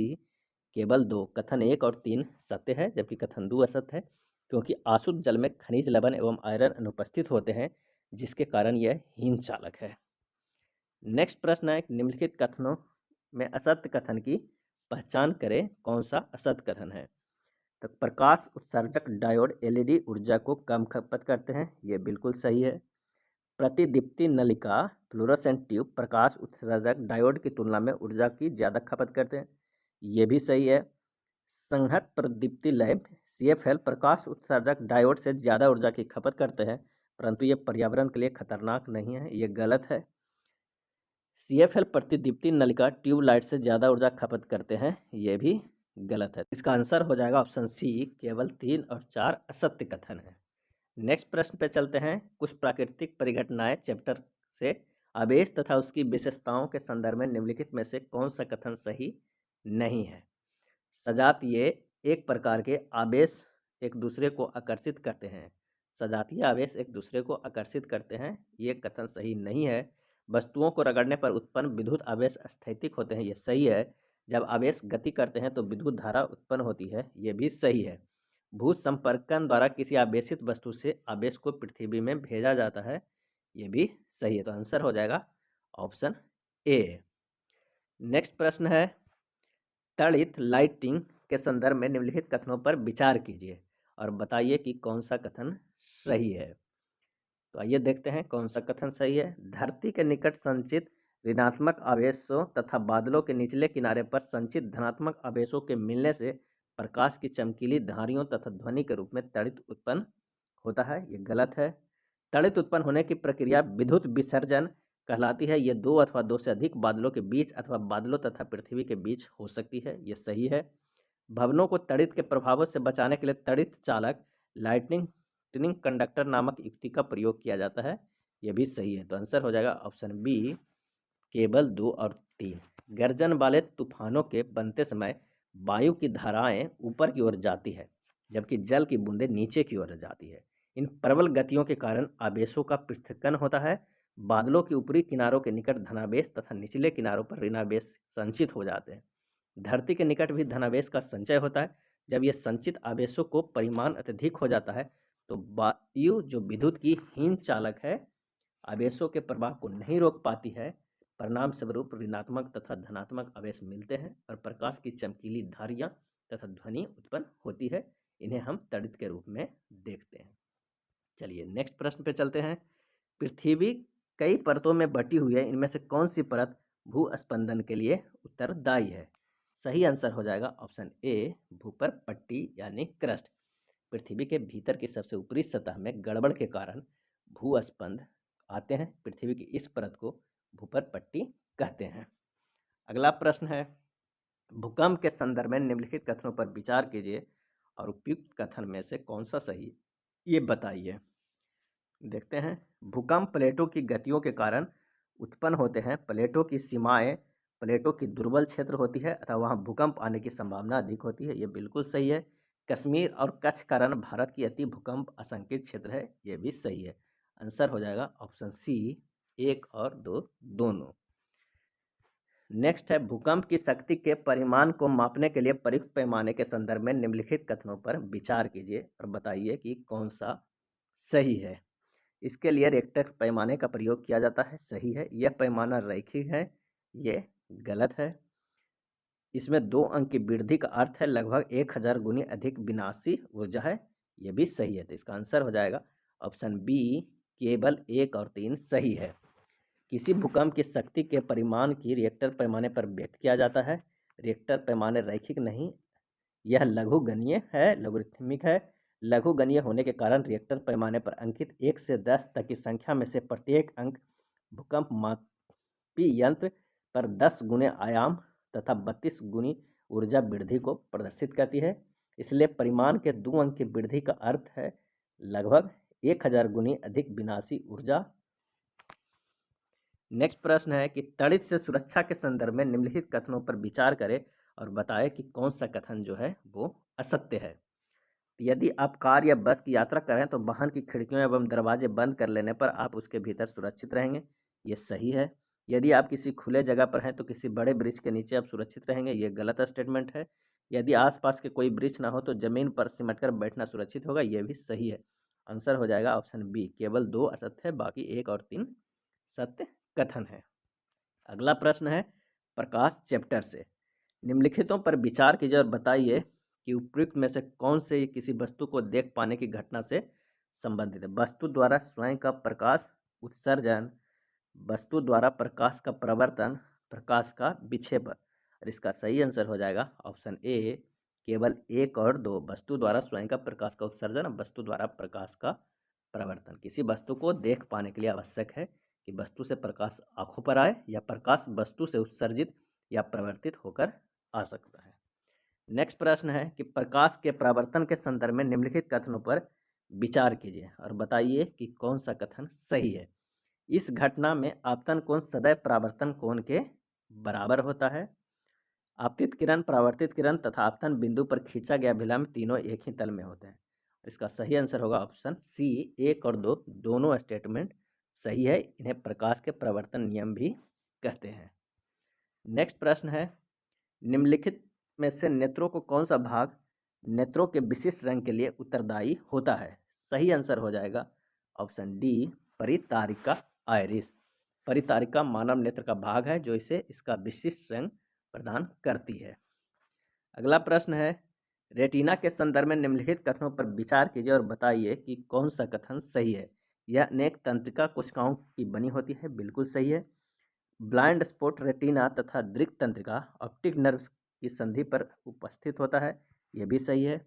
केवल 2। कथन 1 और 3 सत्य है जबकि कथन 2 असत्य है क्योंकि आसुत जल में खनिज लवण एवं आयरन अनुपस्थित होते हैं जिसके कारण यह हीन चालक है। नेक्स्ट प्रश्न है निम्नलिखित कथनों में असत्य कथन की पहचान करें, कौन सा असत्य कथन है। तो प्रकाश उत्सर्जक डायोड एलईडी ऊर्जा को कम खपत करते हैं, ये बिल्कुल सही है। प्रतिदीप्ति नलिका फ्लोरोसेंट ट्यूब प्रकाश उत्सर्जक डायोड की तुलना में ऊर्जा की ज़्यादा खपत करते हैं, ये भी सही है। संहत प्रदीप्ति लैंप CFL प्रकाश उत्सर्जक डायोड से ज़्यादा ऊर्जा की खपत करते हैं परंतु ये पर्यावरण के लिए खतरनाक नहीं है, ये गलत है। CFL प्रतिदीप्ति नलिका ट्यूबलाइट से ज़्यादा ऊर्जा खपत करते हैं, ये भी गलत है। इसका आंसर हो जाएगा ऑप्शन सी केवल 3 और 4 असत्य कथन है। नेक्स्ट प्रश्न पे चलते हैं। कुछ प्राकृतिक परिघटनाएं चैप्टर से आवेश तथा उसकी विशेषताओं के संदर्भ में निम्नलिखित में से कौन सा कथन सही नहीं है। सजातीय एक प्रकार के आवेश एक दूसरे को आकर्षित करते हैं। सजातीय आवेश एक दूसरे को आकर्षित करते हैं, ये कथन सही नहीं है। वस्तुओं को रगड़ने पर उत्पन्न विद्युत आवेश स्थैतिक होते हैं, ये सही है। जब आवेश गति करते हैं तो विद्युत धारा उत्पन्न होती है, ये भी सही है। भू संपर्कन द्वारा किसी आवेशित वस्तु से आवेश को पृथ्वी में भेजा जाता है, ये भी सही है। तो आंसर हो जाएगा ऑप्शन ए। नेक्स्ट प्रश्न है तड़ित लाइटिंग के संदर्भ में निम्नलिखित कथनों पर विचार कीजिए और बताइए कि कौन सा कथन सही है। तो आइए देखते हैं कौन सा कथन सही है। धरती के निकट संचित ऋणात्मक आवेशों तथा बादलों के निचले किनारे पर संचित धनात्मक आवेशों के मिलने से प्रकाश की चमकीली धारियों तथा ध्वनि के रूप में तड़ित उत्पन्न होता है। ये गलत है। तड़ित उत्पन्न होने की प्रक्रिया विद्युत विसर्जन कहलाती है। ये दो अथवा दो से अधिक बादलों के बीच अथवा बादलों तथा पृथ्वी के बीच हो सकती है। ये सही है। भवनों को तड़ित के प्रभावों से बचाने के लिए तड़ित चालक लाइटनिंग ट्यूनिंग कंडक्टर नामक युक्ति का प्रयोग किया जाता है। यह भी सही है। तो आंसर हो जाएगा ऑप्शन बी केवल 2 और 3। गर्जन वाले तूफानों के बनते समय वायु की धाराएं ऊपर की ओर जाती है जबकि जल की बूंदें नीचे की ओर जाती है। इन प्रबल गतियों के कारण आवेशों का पृथक्करण होता है। बादलों के ऊपरी किनारों के निकट धनावेश तथा निचले किनारों पर ऋणावेश संचित हो जाते हैं। धरती के निकट भी धनावेश का संचय होता है। जब यह संचित आवेशों को परिमाण अत्यधिक हो जाता है तो वायु जो विद्युत की हीन चालक है आवेशों के प्रवाह को नहीं रोक पाती है। परिणाम स्वरूप ऋणात्मक तथा धनात्मक आवेश मिलते हैं और प्रकाश की चमकीली धारियां तथा ध्वनि उत्पन्न होती है। इन्हें हम तड़ित के रूप में देखते हैं। चलिए नेक्स्ट प्रश्न पे चलते हैं। पृथ्वी कई परतों में बटी हुई है। इनमें से कौन सी परत भूस्पंदन के लिए उत्तरदायी है? सही आंसर हो जाएगा ऑप्शन ए भूपर पट्टी यानी क्रस्ट। पृथ्वी के भीतर की सबसे ऊपरी सतह में गड़बड़ के कारण भूस्पंद आते हैं। पृथ्वी की इस परत को भूपर पट्टी कहते हैं। अगला प्रश्न है, भूकंप के संदर्भ में निम्नलिखित कथनों पर विचार कीजिए और उपयुक्त कथन में से कौन सा सही ये बताइए। देखते हैं। भूकंप प्लेटों की गतियों के कारण उत्पन्न होते हैं। प्लेटों की सीमाएं प्लेटों की दुर्बल क्षेत्र होती है अथवा वहाँ भूकंप आने की संभावना अधिक होती है। ये बिल्कुल सही है। कश्मीर और कच्छ का रण भारत की अति भूकंप आशंकित क्षेत्र है। ये भी सही है। आंसर हो जाएगा ऑप्शन सी 1 और 2 दोनों। नेक्स्ट है, भूकंप की शक्ति के परिमाण को मापने के लिए प्रयुक्त पैमाने के संदर्भ में निम्नलिखित कथनों पर विचार कीजिए और बताइए कि कौन सा सही है। इसके लिए रिक्टर पैमाने का प्रयोग किया जाता है। सही है। यह पैमाना रैखिक है। ये गलत है। इसमें 2 अंक की वृद्धि का अर्थ है लगभग 1000 गुनी अधिक विनाशी ऊर्जा है। यह भी सही है। तो इसका आंसर हो जाएगा ऑप्शन बी केवल 1 और 3 सही है। किसी भूकंप की शक्ति के परिमाण की रिएक्टर पैमाने पर व्यक्त किया जाता है। रिएक्टर पैमाने रैखिक नहीं, यह लघुगणीय है, लघुरिथमिक है। लघुगणीय होने के कारण रिएक्टर पैमाने पर अंकित 1 से 10 तक की संख्या में से प्रत्येक अंक भूकंप मापी यंत्र पर 10 गुने आयाम तथा 32 गुनी ऊर्जा वृद्धि को प्रदर्शित करती है। इसलिए परिमाण के 2 अंक की वृद्धि का अर्थ है लगभग 1000 गुनी अधिक विनाशी ऊर्जा। नेक्स्ट प्रश्न है कि तड़ित से सुरक्षा के संदर्भ में निम्नलिखित कथनों पर विचार करें और बताएं कि कौन सा कथन जो है वो असत्य है। यदि आप कार या बस की यात्रा करें तो वाहन की खिड़कियों एवं दरवाजे बंद कर लेने पर आप उसके भीतर सुरक्षित रहेंगे। ये सही है। यदि आप किसी खुले जगह पर हैं तो किसी बड़े वृक्ष के नीचे आप सुरक्षित रहेंगे। ये गलत स्टेटमेंट है। यदि आसपास के कोई वृक्ष ना हो तो जमीन पर सिमट कर बैठना सुरक्षित होगा। ये भी सही है। आंसर हो जाएगा ऑप्शन बी केवल 2 असत्य है, बाकी 1 और 3 सत्य कथन है। अगला प्रश्न है, प्रकाश चैप्टर से निम्नलिखितों पर विचार कीजिए और बताइए कि उपयुक्त में से कौन से किसी वस्तु को देख पाने की घटना से संबंधित है। वस्तु द्वारा स्वयं का प्रकाश उत्सर्जन, वस्तु द्वारा प्रकाश का प्रवर्तन, प्रकाश का विक्षेपण। और इसका सही आंसर हो जाएगा ऑप्शन ए केवल 1 और 2। वस्तु द्वारा स्वयं का प्रकाश का उत्सर्जन, वस्तु द्वारा प्रकाश का प्रवर्तन। किसी वस्तु को देख पाने के लिए आवश्यक है कि वस्तु से प्रकाश आंखों पर आए या प्रकाश वस्तु से उत्सर्जित या प्रवर्तित होकर आ सकता है। नेक्स्ट प्रश्न है कि प्रकाश के परावर्तन के संदर्भ में निम्नलिखित कथनों पर विचार कीजिए और बताइए कि कौन सा कथन सही है। इस घटना में आपतन कोण सदैव परावर्तन कोण के बराबर होता है। आपतित किरण, परावर्तित किरण तथा आपतन बिंदु पर खींचा गया अभिलंब तीनों एक ही तल में होते हैं। इसका सही आंसर होगा ऑप्शन सी 1 और 2 दोनों स्टेटमेंट सही है। इन्हें प्रकाश के प्रवर्तन नियम भी कहते हैं। नेक्स्ट प्रश्न है, निम्नलिखित में से नेत्रों को कौन सा भाग नेत्रों के विशिष्ट रंग के लिए उत्तरदायी होता है। सही आंसर हो जाएगा ऑप्शन डी परितारिका आइरिस। परितारिका मानव नेत्र का भाग है जो इसे इसका विशिष्ट रंग प्रदान करती है। अगला प्रश्न है, रेटिना के संदर्भ में निम्नलिखित कथनों पर विचार कीजिए और बताइए कि कौन सा कथन सही है। यह अनेक तंत्रिका कोशिकाओं की बनी होती है, बिल्कुल सही है। ब्लाइंड स्पॉट रेटिना तथा दृक तंत्रिका ऑप्टिक नर्व्स की संधि पर उपस्थित होता है, यह भी सही है।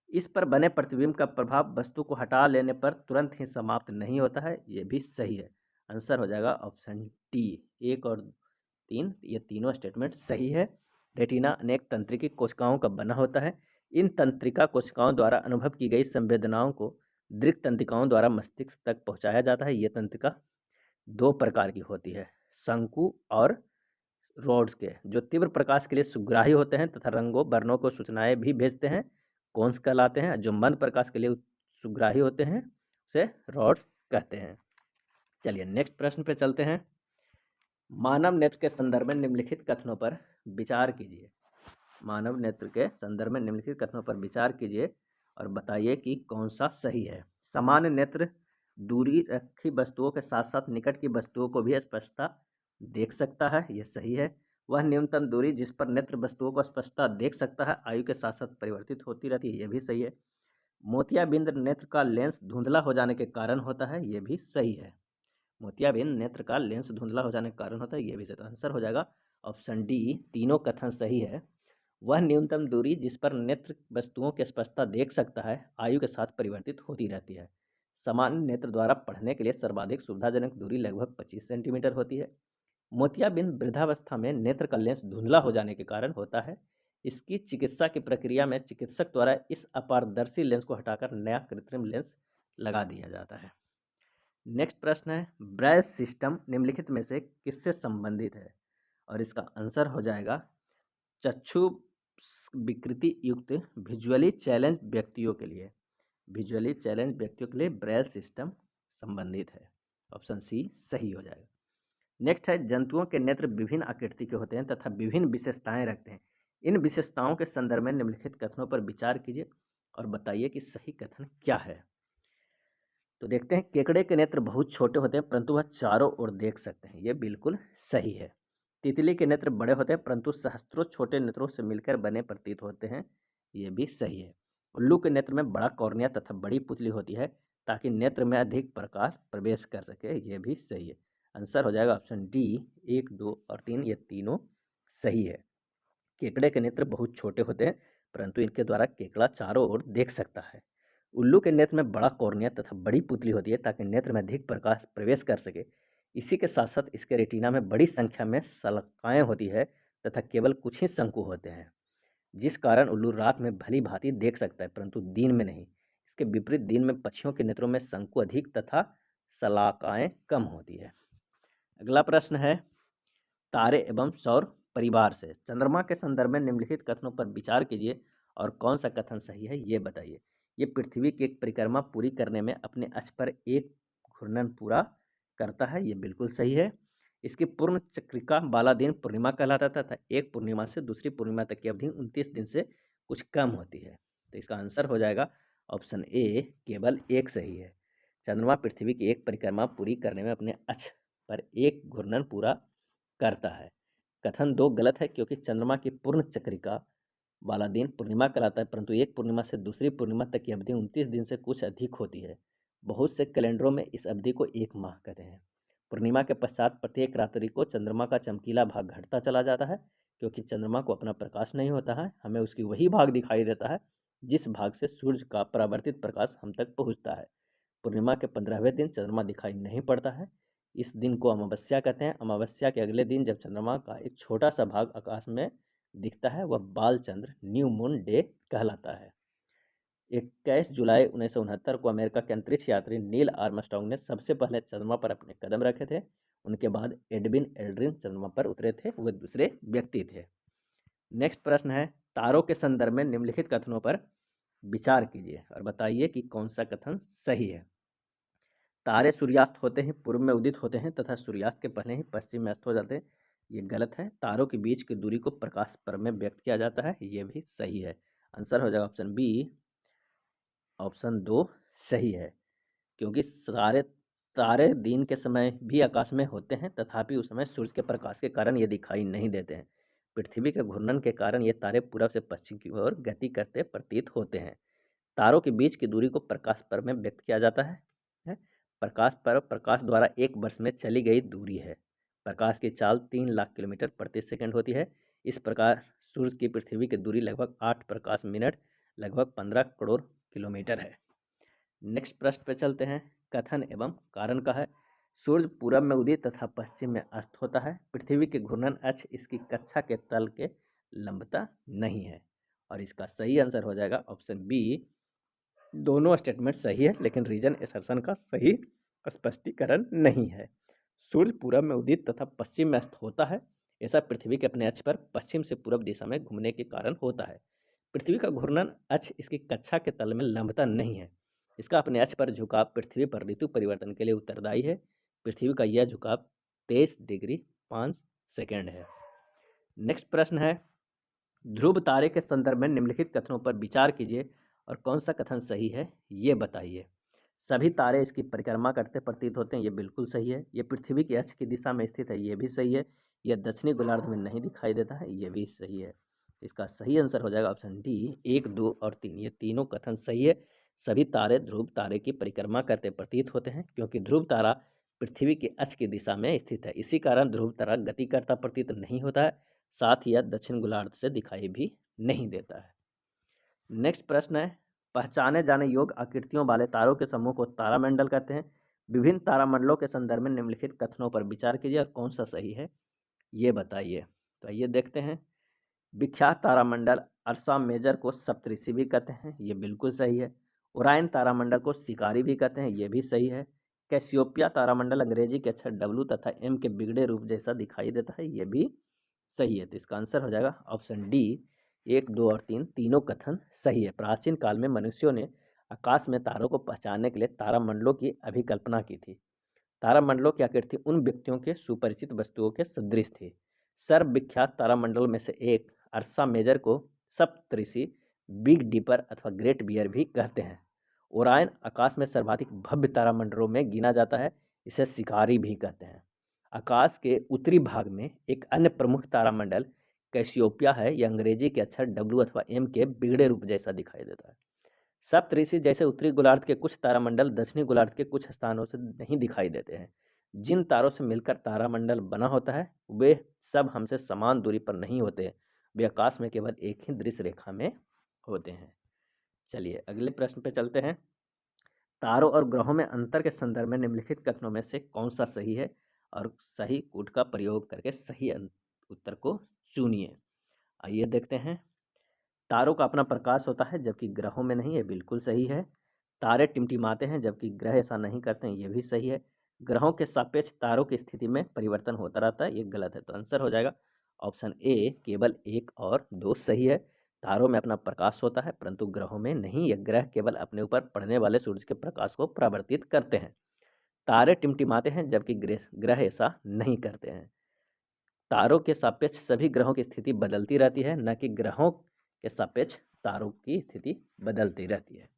इस पर बने प्रतिबिंब का प्रभाव वस्तु को हटा लेने पर तुरंत ही समाप्त नहीं होता है, यह भी सही है। आंसर हो जाएगा ऑप्शन डी। 1 और 3 ये तीनों स्टेटमेंट सही है। रेटिना अनेक तंत्रिकी कोशिकाओं का बना होता है। इन तंत्रिका कोशिकाओं द्वारा अनुभव की गई संवेदनाओं को दृक तंत्रिकाओं द्वारा मस्तिष्क तक पहुंचाया जाता है। ये तंत्रिका 2 प्रकार की होती है, शंकु और रोड्स के, जो तीव्र प्रकाश के लिए सुग्राही होते हैं तथा रंगों वर्णों को सूचनाएं भी भेजते हैं, कोन्स कहलाते हैं। जो मंद प्रकाश के लिए सुग्राही होते हैं उसे रॉड्स कहते हैं। चलिए नेक्स्ट प्रश्न पे चलते हैं। मानव नेत्र के संदर्भ में निम्नलिखित कथनों पर विचार कीजिए। मानव नेत्र के संदर्भ में निम्नलिखित कथनों पर विचार कीजिए और बताइए कि कौन सा सही है। सामान्य नेत्र दूरी रखी वस्तुओं के साथ साथ निकट की वस्तुओं को भी स्पष्टता देख सकता है, यह सही है। वह न्यूनतम दूरी जिस पर नेत्र वस्तुओं को स्पष्टता देख सकता है आयु के साथ साथ परिवर्तित होती रहती है, यह भी सही है। मोतियाबिंद नेत्र का लेंस धुंधला हो जाने के कारण होता है, यह भी सही है। मोतियाबिंद नेत्र का लेंस धुंधला हो जाने के कारण होता है, यह भी सही। तो आंसर हो जाएगा ऑप्शन डी, तीनों कथन सही है। वह न्यूनतम दूरी जिस पर नेत्र वस्तुओं की स्पष्टता देख सकता है आयु के साथ परिवर्तित होती रहती है। सामान्य नेत्र द्वारा पढ़ने के लिए सर्वाधिक सुविधाजनक दूरी लगभग 25 सेंटीमीटर होती है। मोतियाबिंद वृद्धावस्था में नेत्र का लेंस धुंधला हो जाने के कारण होता है। इसकी चिकित्सा की प्रक्रिया में चिकित्सक द्वारा इस अपारदर्शी लेंस को हटाकर नया कृत्रिम लेंस लगा दिया जाता है। नेक्स्ट प्रश्न है, ब्रेल सिस्टम निम्नलिखित में से किससे संबंधित है? और इसका आंसर हो जाएगा चक्षु विकृति युक्त विजुअली चैलेंज व्यक्तियों के लिए। विजुअली चैलेंज व्यक्तियों के लिए ब्रेल सिस्टम संबंधित है। ऑप्शन सी सही हो जाएगा। नेक्स्ट है, जंतुओं के नेत्र विभिन्न आकृति के होते हैं तथा विभिन्न विशेषताएं रखते हैं। इन विशेषताओं के संदर्भ में निम्नलिखित कथनों पर विचार कीजिए और बताइए कि सही कथन क्या है। तो देखते हैं, केकड़े के नेत्र बहुत छोटे होते हैं परंतु वह चारों ओर देख सकते हैं, यह बिल्कुल सही है। तितली के नेत्र बड़े होते हैं परंतु सहस्त्रों छोटे नेत्रों से मिलकर बने प्रतीत होते हैं, यह भी सही है। उल्लू के नेत्र में बड़ा कॉर्निया तथा बड़ी पुतली होती है ताकि नेत्र में अधिक प्रकाश प्रवेश कर सके, यह भी सही है। आंसर हो जाएगा ऑप्शन डी, 1, 2 और 3 ये तीनों सही है। केकड़े के नेत्र बहुत छोटे होते हैं परंतु इनके द्वारा केकड़ा चारों ओर देख सकता है। उल्लू के नेत्र में बड़ा कॉर्निया तथा बड़ी पुतली होती है ताकि नेत्र में अधिक प्रकाश प्रवेश कर सके। इसी के साथ साथ इसके रेटिना में बड़ी संख्या में शलाकाएं होती है तथा केवल कुछ ही शंकु होते हैं, जिस कारण उल्लू रात में भली भांति देख सकता है परंतु दिन में नहीं। इसके विपरीत दिन में पक्षियों के नेत्रों में शंकु अधिक तथा शलाकाएं कम होती है। अगला प्रश्न है, तारे एवं सौर परिवार से चंद्रमा के संदर्भ में निम्नलिखित कथनों पर विचार कीजिए और कौन सा कथन सही है ये बताइए। ये पृथ्वी की एक परिक्रमा पूरी करने में अपने अक्ष पर एक घूर्णन पूरा करता है, ये बिल्कुल सही है। इसकी पूर्ण चक्रिका वाला दिन पूर्णिमा कहलाता था तथा एक पूर्णिमा से दूसरी पूर्णिमा तक की अवधि 29 दिन से कुछ कम होती है। तो इसका आंसर हो जाएगा ऑप्शन ए, केवल एक सही है। चंद्रमा पृथ्वी की एक परिक्रमा पूरी करने में अपने अक्ष पर एक घूर्णन पूरा करता है। कथन 2 गलत है क्योंकि चंद्रमा की पूर्ण चक्रिका वाला दिन पूर्णिमा कहलाता है परंतु एक पूर्णिमा से दूसरी पूर्णिमा तक की अवधि 29 दिन से कुछ अधिक होती है। बहुत से कैलेंडरों में इस अवधि को एक माह कहते हैं। पूर्णिमा के पश्चात प्रत्येक रात्रि को चंद्रमा का चमकीला भाग घटता चला जाता है क्योंकि चंद्रमा को अपना प्रकाश नहीं होता है, हमें उसकी वही भाग दिखाई देता है जिस भाग से सूर्य का परावर्तित प्रकाश हम तक पहुँचता है। पूर्णिमा के 15वें दिन चंद्रमा दिखाई नहीं पड़ता है, इस दिन को अमावस्या कहते हैं। अमावस्या के अगले दिन जब चंद्रमा का एक छोटा सा भाग आकाश में दिखता है वह बालचंद्र न्यू मून डे कहलाता है। 21 जुलाई 1969 को अमेरिका के अंतरिक्ष यात्री नील आर्मस्ट्रांग ने सबसे पहले चंद्रमा पर अपने कदम रखे थे। उनके बाद एडविन एल्ड्रिन चंद्रमा पर उतरे थे, वे दूसरे व्यक्ति थे। नेक्स्ट प्रश्न है, तारों के संदर्भ में निम्नलिखित कथनों पर विचार कीजिए और बताइए कि कौन सा कथन सही है। तारे सूर्यास्त होते ही पूर्व में उदित होते हैं तथा सूर्यास्त के पहले ही पश्चिम में अस्त हो जाते हैं, ये गलत है। तारों के बीच की दूरी को प्रकाश पर में व्यक्त किया जाता है, ये भी सही है। आंसर हो जाएगा ऑप्शन बी, ऑप्शन 2 सही है क्योंकि सारे तारे दिन के समय भी आकाश में होते हैं तथापि उस समय सूर्य के प्रकाश के कारण ये दिखाई नहीं देते हैं। पृथ्वी के घूर्णन के कारण ये तारे पूर्व से पश्चिम की ओर गति करते प्रतीत होते हैं। तारों के बीच की दूरी को प्रकाश पर में व्यक्त किया जाता है। प्रकाश पर प्रकाश द्वारा 1 वर्ष में चली गई दूरी है। प्रकाश की चाल 3 लाख किलोमीटर प्रति सेकंड होती है। इस प्रकार सूर्य की पृथ्वी की दूरी लगभग 8 प्रकाश मिनट लगभग 15 करोड़ किलोमीटर है। नेक्स्ट प्रश्न पे चलते हैं। कथन एवं कारण का है। सूर्य पूरब में उदित तथा पश्चिम में अस्त होता है। पृथ्वी के घूर्णन अक्ष इसकी कक्षा के तल के लंबता नहीं है। और इसका सही आंसर हो जाएगा ऑप्शन बी। दोनों स्टेटमेंट सही है, लेकिन रीजन एसर्शन का सही स्पष्टीकरण नहीं है। सूर्य पूरब में उदित तथा पश्चिम में अस्त होता है। ऐसा पृथ्वी के अपने अक्ष पर पश्चिम से पूरब दिशा में घूमने के कारण होता है। पृथ्वी का घूर्णन अक्ष इसकी कक्षा के तल में लंबता नहीं है। इसका अपने अक्ष पर झुकाव पृथ्वी पर ऋतु परिवर्तन के लिए उत्तरदायी है। पृथ्वी का यह झुकाव 23 डिग्री 5 सेकेंड है। नेक्स्ट प्रश्न है, ध्रुव तारे के संदर्भ में निम्नलिखित कथनों पर विचार कीजिए और कौन सा कथन सही है ये बताइए। सभी तारे इसकी परिक्रमा करते प्रतीत होते हैं, ये बिल्कुल सही है। ये पृथ्वी की अक्ष की दिशा में स्थित है, ये भी सही है। यह दक्षिणी गोलार्ध में नहीं दिखाई देता है, ये भी सही है। इसका सही आंसर हो जाएगा ऑप्शन डी 1, 2 और 3। ये तीनों कथन सही है। सभी तारे ध्रुव तारे की परिक्रमा करते प्रतीत होते हैं, क्योंकि ध्रुव तारा पृथ्वी के अक्ष की दिशा में स्थित है। इसी कारण ध्रुव तारा गति करता प्रतीत नहीं होता है, साथ ही यह दक्षिण गोलार्ध से दिखाई भी नहीं देता है। नेक्स्ट प्रश्न है, पहचाने जाने योग्य आकृतियों वाले तारों के समूह को तारामंडल कहते हैं। विभिन्न तारामंडलों के संदर्भ में निम्नलिखित कथनों पर विचार कीजिए और कौन सा सही है ये बताइए। तो आइए देखते हैं। विख्यात तारामंडल अर्सा मेजर को सप्तऋषि भी कहते हैं, ये बिल्कुल सही है। ओरायन तारामंडल को शिकारी भी कहते हैं, ये भी सही है। कैसियोपिया तारामंडल अंग्रेजी के अक्षर डब्ल्यू तथा एम के बिगड़े रूप जैसा दिखाई देता है, ये भी सही है। तो इसका आंसर हो जाएगा ऑप्शन डी 1, 2 और 3 तीनों कथन सही है। प्राचीन काल में मनुष्यों ने आकाश में तारों को पहचानने के लिए तारामंडलों की अभिकल्पना की थी। तारामंडलों की आकृति उन व्यक्तियों के सुपरिचित वस्तुओं के सदृश थी। सर्वविख्यात तारामंडल में से एक अर्सा मेजर को सप्तऋषि, बिग डीपर अथवा ग्रेट बियर भी कहते हैं। ओरायन आकाश में सर्वाधिक भव्य तारामंडलों में गिना जाता है, इसे शिकारी भी कहते हैं। आकाश के उत्तरी भाग में एक अन्य प्रमुख तारामंडल कैसियोपिया है। यह अंग्रेजी के अक्षर डब्ल्यू अथवा एम के बिगड़े रूप जैसा दिखाई देता है। सप्तऋषि जैसे उत्तरी गोलार्ध के कुछ तारामंडल दक्षिणी गोलार्ध के कुछ स्थानों से नहीं दिखाई देते हैं। जिन तारों से मिलकर तारामंडल बना होता है वे सब हमसे समान दूरी पर नहीं होते, वे आकाश में केवल एक ही दृश्य रेखा में होते हैं। चलिए अगले प्रश्न पे चलते हैं। तारों और ग्रहों में अंतर के संदर्भ में निम्नलिखित कथनों में से कौन सा सही है और सही कूट का प्रयोग करके सही उत्तर को चुनिए। आइए देखते हैं। तारों का अपना प्रकाश होता है जबकि ग्रहों में नहीं, ये बिल्कुल सही है। तारे टिमटिमाते हैं जबकि ग्रह ऐसा नहीं करते हैं, ये भी सही है। ग्रहों के सापेक्ष तारों की स्थिति में परिवर्तन होता रहता है, ये गलत है। तो आंसर हो जाएगा ऑप्शन ए केवल 1 और 2 सही है। तारों में अपना प्रकाश होता है परंतु ग्रहों में नहीं, ये ग्रह केवल अपने ऊपर पड़ने वाले सूरज के प्रकाश को परावर्तित करते हैं। तारे टिमटिमाते हैं जबकि ग्रह ऐसा नहीं करते हैं। तारों के सापेक्ष सभी ग्रहों की स्थिति बदलती रहती है, न कि ग्रहों के सापेक्ष तारों की स्थिति बदलती रहती है।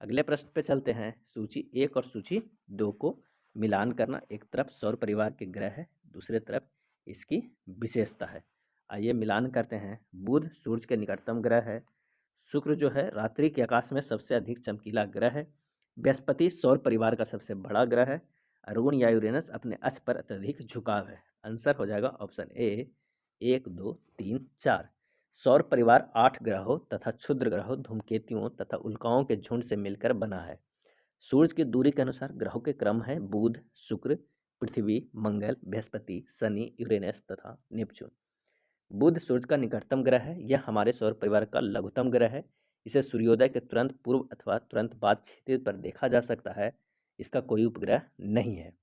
अगले प्रश्न पे चलते हैं। सूची 1 और सूची 2 को मिलान करना। एक तरफ सौर परिवार के ग्रह है, दूसरे तरफ इसकी विशेषता है। आइए मिलान करते हैं। बुध सूर्य के निकटतम ग्रह है। शुक्र जो है रात्रि के आकाश में सबसे अधिक चमकीला ग्रह है। बृहस्पति सौर परिवार का सबसे बड़ा ग्रह है। अरुण या यूरेनस अपने अक्ष पर अत्यधिक झुकाव है। आंसर हो जाएगा ऑप्शन ए 1, 2, 3, 4। सौर परिवार 8 ग्रहों तथा क्षुद्र ग्रहों, धूमकेतुओं तथा उल्काओं के झुंड से मिलकर बना है। सूर्य की दूरी के अनुसार ग्रहों के क्रम है बुध, शुक्र, पृथ्वी, मंगल, बृहस्पति, शनि, यूरेनस तथा नेपच्यून। बुध सूर्य का निकटतम ग्रह है। यह हमारे सौर परिवार का लघुतम ग्रह है। इसे सूर्योदय के तुरंत पूर्व अथवा तुरंत बाद क्षितिज पर देखा जा सकता है। इसका कोई उपग्रह नहीं है।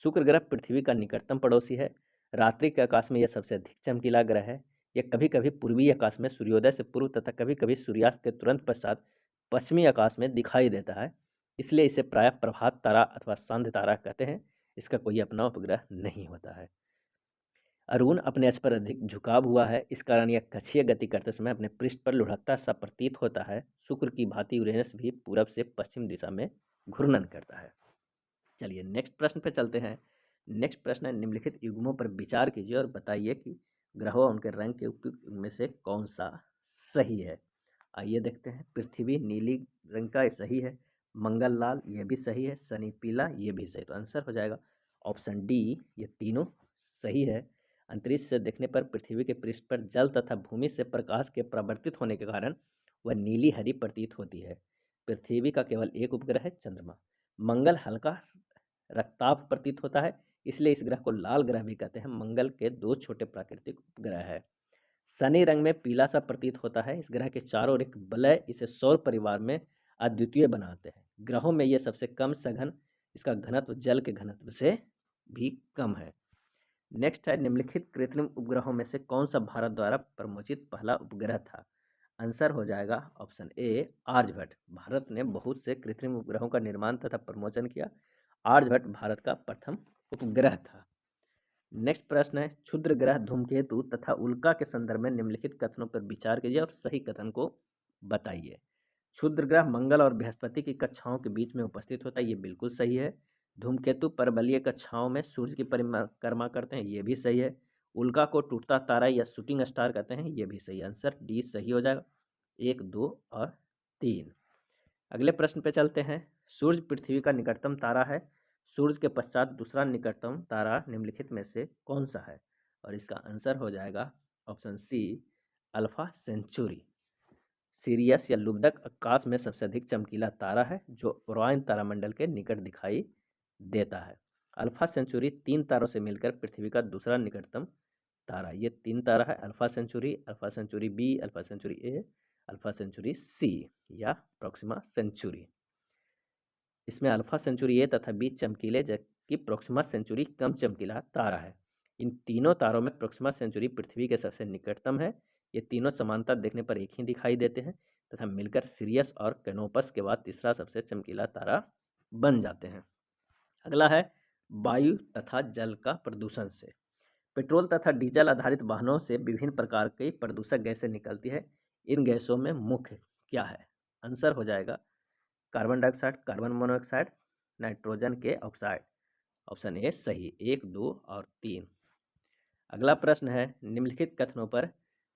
शुक्र ग्रह पृथ्वी का निकटतम पड़ोसी है। रात्रि के आकाश में यह सबसे अधिक चमकीला ग्रह है। यह कभी कभी पूर्वी आकाश में सूर्योदय से पूर्व तथा कभी कभी सूर्यास्त के तुरंत पश्चात पश्चिमी आकाश में दिखाई देता है, इसलिए इसे प्रायः प्रभात तारा अथवा सांध्य तारा कहते हैं। इसका कोई अपना उपग्रह नहीं होता है। अरुण अपने अक्ष पर अधिक झुकाव हुआ है, इस कारण यह कक्षीय गति करते समय अपने पृष्ठ पर लुढ़कता सा प्रतीत होता है। शुक्र की भांति यूरेनस भी पूरब से पश्चिम दिशा में घूर्णन करता है। चलिए नेक्स्ट प्रश्न पे चलते हैं। नेक्स्ट प्रश्न है, निम्नलिखित युग्मों पर विचार कीजिए और बताइए कि ग्रहों और उनके रंग के उपयुक्त में से कौन सा सही है। आइए देखते हैं। पृथ्वी नीली रंग का सही है। मंगल लाल, ये भी सही है। सनी पीला, ये भी सही। तो आंसर हो जाएगा ऑप्शन डी, ये तीनों सही है। अंतरिक्ष से देखने पर पृथ्वी के पृष्ठ पर जल तथा भूमि से प्रकाश के परावर्तित होने के कारण वह नीली हरी प्रतीत होती है। पृथ्वी का केवल एक उपग्रह है, चंद्रमा। मंगल हल्का रक्ताभ प्रतीत होता है, इसलिए इस ग्रह को लाल ग्रह भी कहते हैं। मंगल के 2 छोटे प्राकृतिक उपग्रह है। शनि रंग में पीला सा प्रतीत होता है। इस ग्रह के चारों ओर एक वलय इसे सौर परिवार में अद्वितीय बनाते हैं। ग्रहों में यह सबसे कम सघन, इसका घनत्व जल के घनत्व से भी कम है। नेक्स्ट है, निम्नलिखित कृत्रिम उपग्रहों में से कौन सा भारत द्वारा प्रमोचित पहला उपग्रह था? आंसर हो जाएगा ऑप्शन ए, आर्यभट्ट। भारत ने बहुत से कृत्रिम उपग्रहों का निर्माण तथा प्रमोचन किया। आर्यभट्ट भारत का प्रथम उपग्रह था। नेक्स्ट प्रश्न है, क्षुद्र ग्रह धूमकेतु तथा उल्का के संदर्भ में निम्नलिखित कथनों पर विचार कीजिए और सही कथन को बताइए। क्षुद्र ग्रह मंगल और बृहस्पति की कक्षाओं के बीच में उपस्थित होता है, ये बिल्कुल सही है। धूमकेतु परबलीय कक्षाओं में सूर्य की परिक्रमा करते हैं, ये भी सही है। उल्का को टूटता तारा या शूटिंग स्टार कहते हैं, ये भी सही। आंसर डी सही हो जाएगा। 1, 2 और 3। अगले प्रश्न पे चलते हैं। सूर्य पृथ्वी का निकटतम तारा है। सूर्य के पश्चात दूसरा निकटतम तारा निम्नलिखित में से कौन सा है? और इसका आंसर हो जाएगा option C, Alpha Centauri. Sirius या लुब्धक आकाश में सबसे अधिक चमकीला तारा है जो ओरायन तारामंडल के निकट दिखाई देता है। अल्फा सेंचुरी 3 तारों से मिलकर पृथ्वी का दूसरा निकटतम तारा। ये 3 तारा है, Alpha Centauri B, Alpha Centauri A, Alpha Centauri C या प्रोक्सिमा सेंचुरी। इसमें अल्फा सेंचुरी ए तथा बी चमकीले जबकि प्रोक्सिमा सेंचुरी कम चमकीला तारा है। इन तीनों तारों में प्रोक्सिमा सेंचुरी पृथ्वी के सबसे निकटतम है। ये तीनों समांतर देखने पर एक ही दिखाई देते हैं तथा मिलकर सिरियस और कैनोपस के बाद तीसरा सबसे चमकीला तारा बन जाते हैं। अगला है, वायु तथा जल का प्रदूषण से। पेट्रोल तथा डीजल आधारित वाहनों से विभिन्न प्रकार की प्रदूषक गैसें निकलती है। इन गैसों में मुख्य क्या है? आंसर हो जाएगा carbon dioxide, carbon monoxide, nitrogen के ऑक्साइड। ऑप्शन ए सही। 1, 2 और 3। अगला प्रश्न है, निम्नलिखित कथनों पर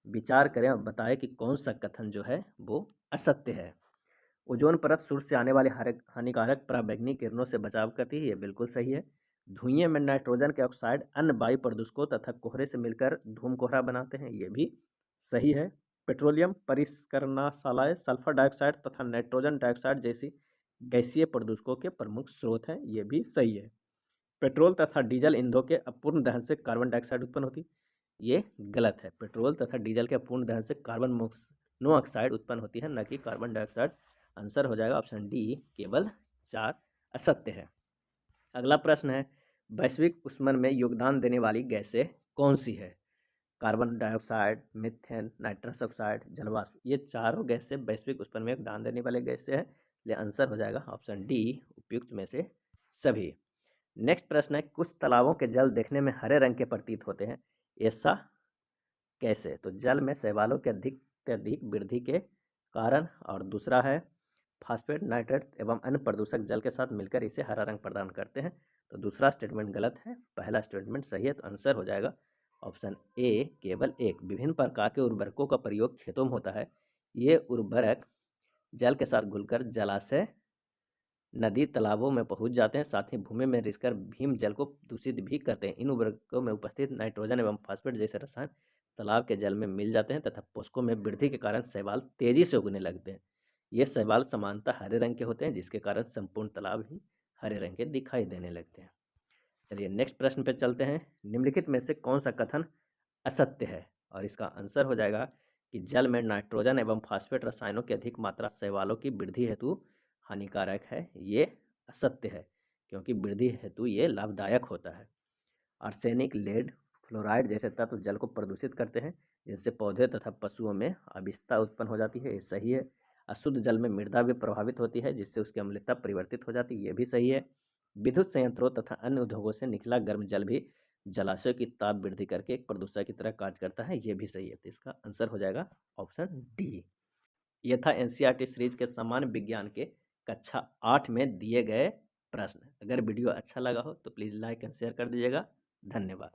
विचार करें और बताएं कि कौन सा कथन जो है वो असत्य है। ओजोन परत सूर्य से आने वाले हानिकारक पराबैंगनी किरणों से बचाव करती है, ये बिल्कुल सही है। धुएं में नाइट्रोजन के ऑक्साइड अन्य वायु प्रदूषकों तथा कोहरे से मिलकर धूम कोहरा बनाते हैं, ये भी सही है। पेट्रोलियम परिष्करणाशालाएं सल्फर डाइऑक्साइड तथा नाइट्रोजन डाइऑक्साइड जैसी गैसीय प्रदूषकों के प्रमुख स्रोत हैं, ये भी सही है। पेट्रोल तथा डीजल ईंधनों के अपूर्ण दहन से कार्बन डाइऑक्साइड उत्पन्न होती, ये गलत है। पेट्रोल तथा डीजल के अपूर्ण दहन से कार्बन मोनोऑक्साइड उत्पन्न होती है, न कि कार्बन डाइऑक्साइड। आंसर हो जाएगा ऑप्शन डी, केवल 4 असत्य है। अगला प्रश्न है, वैश्विक ऊष्मन में योगदान देने वाली गैसें कौन सी है? Carbon dioxide, methane, nitrous oxide, जलवाष्प, ये चारों गैसें वैश्विक ऊष्मन में योगदान देने वाले गैसें हैं, इसलिए आंसर हो जाएगा ऑप्शन डी, उपयुक्त में से सभी। नेक्स्ट प्रश्न है, कुछ तालाबों के जल देखने में हरे रंग के प्रतीत होते हैं, ऐसा कैसे? तो जल में शैवालों के अधिक वृद्धि के कारण, और दूसरा है फास्फेट, नाइट्रेट एवं अन्य प्रदूषक जल के साथ मिलकर इसे हरा रंग प्रदान करते हैं। तो दूसरा स्टेटमेंट गलत है, पहला स्टेटमेंट सही है। तो आंसर हो जाएगा ऑप्शन ए, केवल 1। विभिन्न प्रकार के उर्वरकों का प्रयोग खेतों में होता है। ये उर्वरक जल के साथ घुलकर जलाशय, नदी, तालाबों में पहुंच जाते हैं, साथ ही भूमि में रिसकर भीम जल को दूषित भी करते हैं। इन उर्वरकों में उपस्थित नाइट्रोजन एवं फास्फेट जैसे रसायन तालाब के जल में मिल जाते हैं तथा पोषकों में वृद्धि के कारण शैवाल तेजी से उगने लगते हैं। ये शैवाल समानतः हरे रंग के होते हैं, जिसके कारण संपूर्ण तालाब ही हरे रंग के दिखाई देने लगते हैं। चलिए नेक्स्ट प्रश्न पे चलते हैं। निम्नलिखित में से कौन सा कथन असत्य है? और इसका आंसर हो जाएगा कि जल में नाइट्रोजन एवं फास्फेट रसायनों की अधिक मात्रा शैवालों की वृद्धि हेतु हानिकारक है, ये असत्य है, क्योंकि वृद्धि हेतु ये लाभदायक होता है। आर्सेनिक, लेड, फ्लोराइड जैसे तत्व जल को प्रदूषित करते हैं, जिससे पौधे तथा पशुओं में अविषता उत्पन्न हो जाती है, ये सही है। अशुद्ध जल में मृदा भी प्रभावित होती है, जिससे उसकी अम्लता परिवर्तित हो जाती है, ये भी सही है। विद्युत संयंत्रों तथा अन्य उद्योगों से निकला गर्म जल भी जलाशय की ताप वृद्धि करके एक प्रदूषक की तरह कार्य करता है, ये भी सही है। तो इसका आंसर हो जाएगा ऑप्शन डी। यह था एनसीईआरटी सीरीज के सामान्य विज्ञान के कक्षा 8 में दिए गए प्रश्न। अगर वीडियो अच्छा लगा हो तो प्लीज़ लाइक एंड शेयर कर दीजिएगा। धन्यवाद।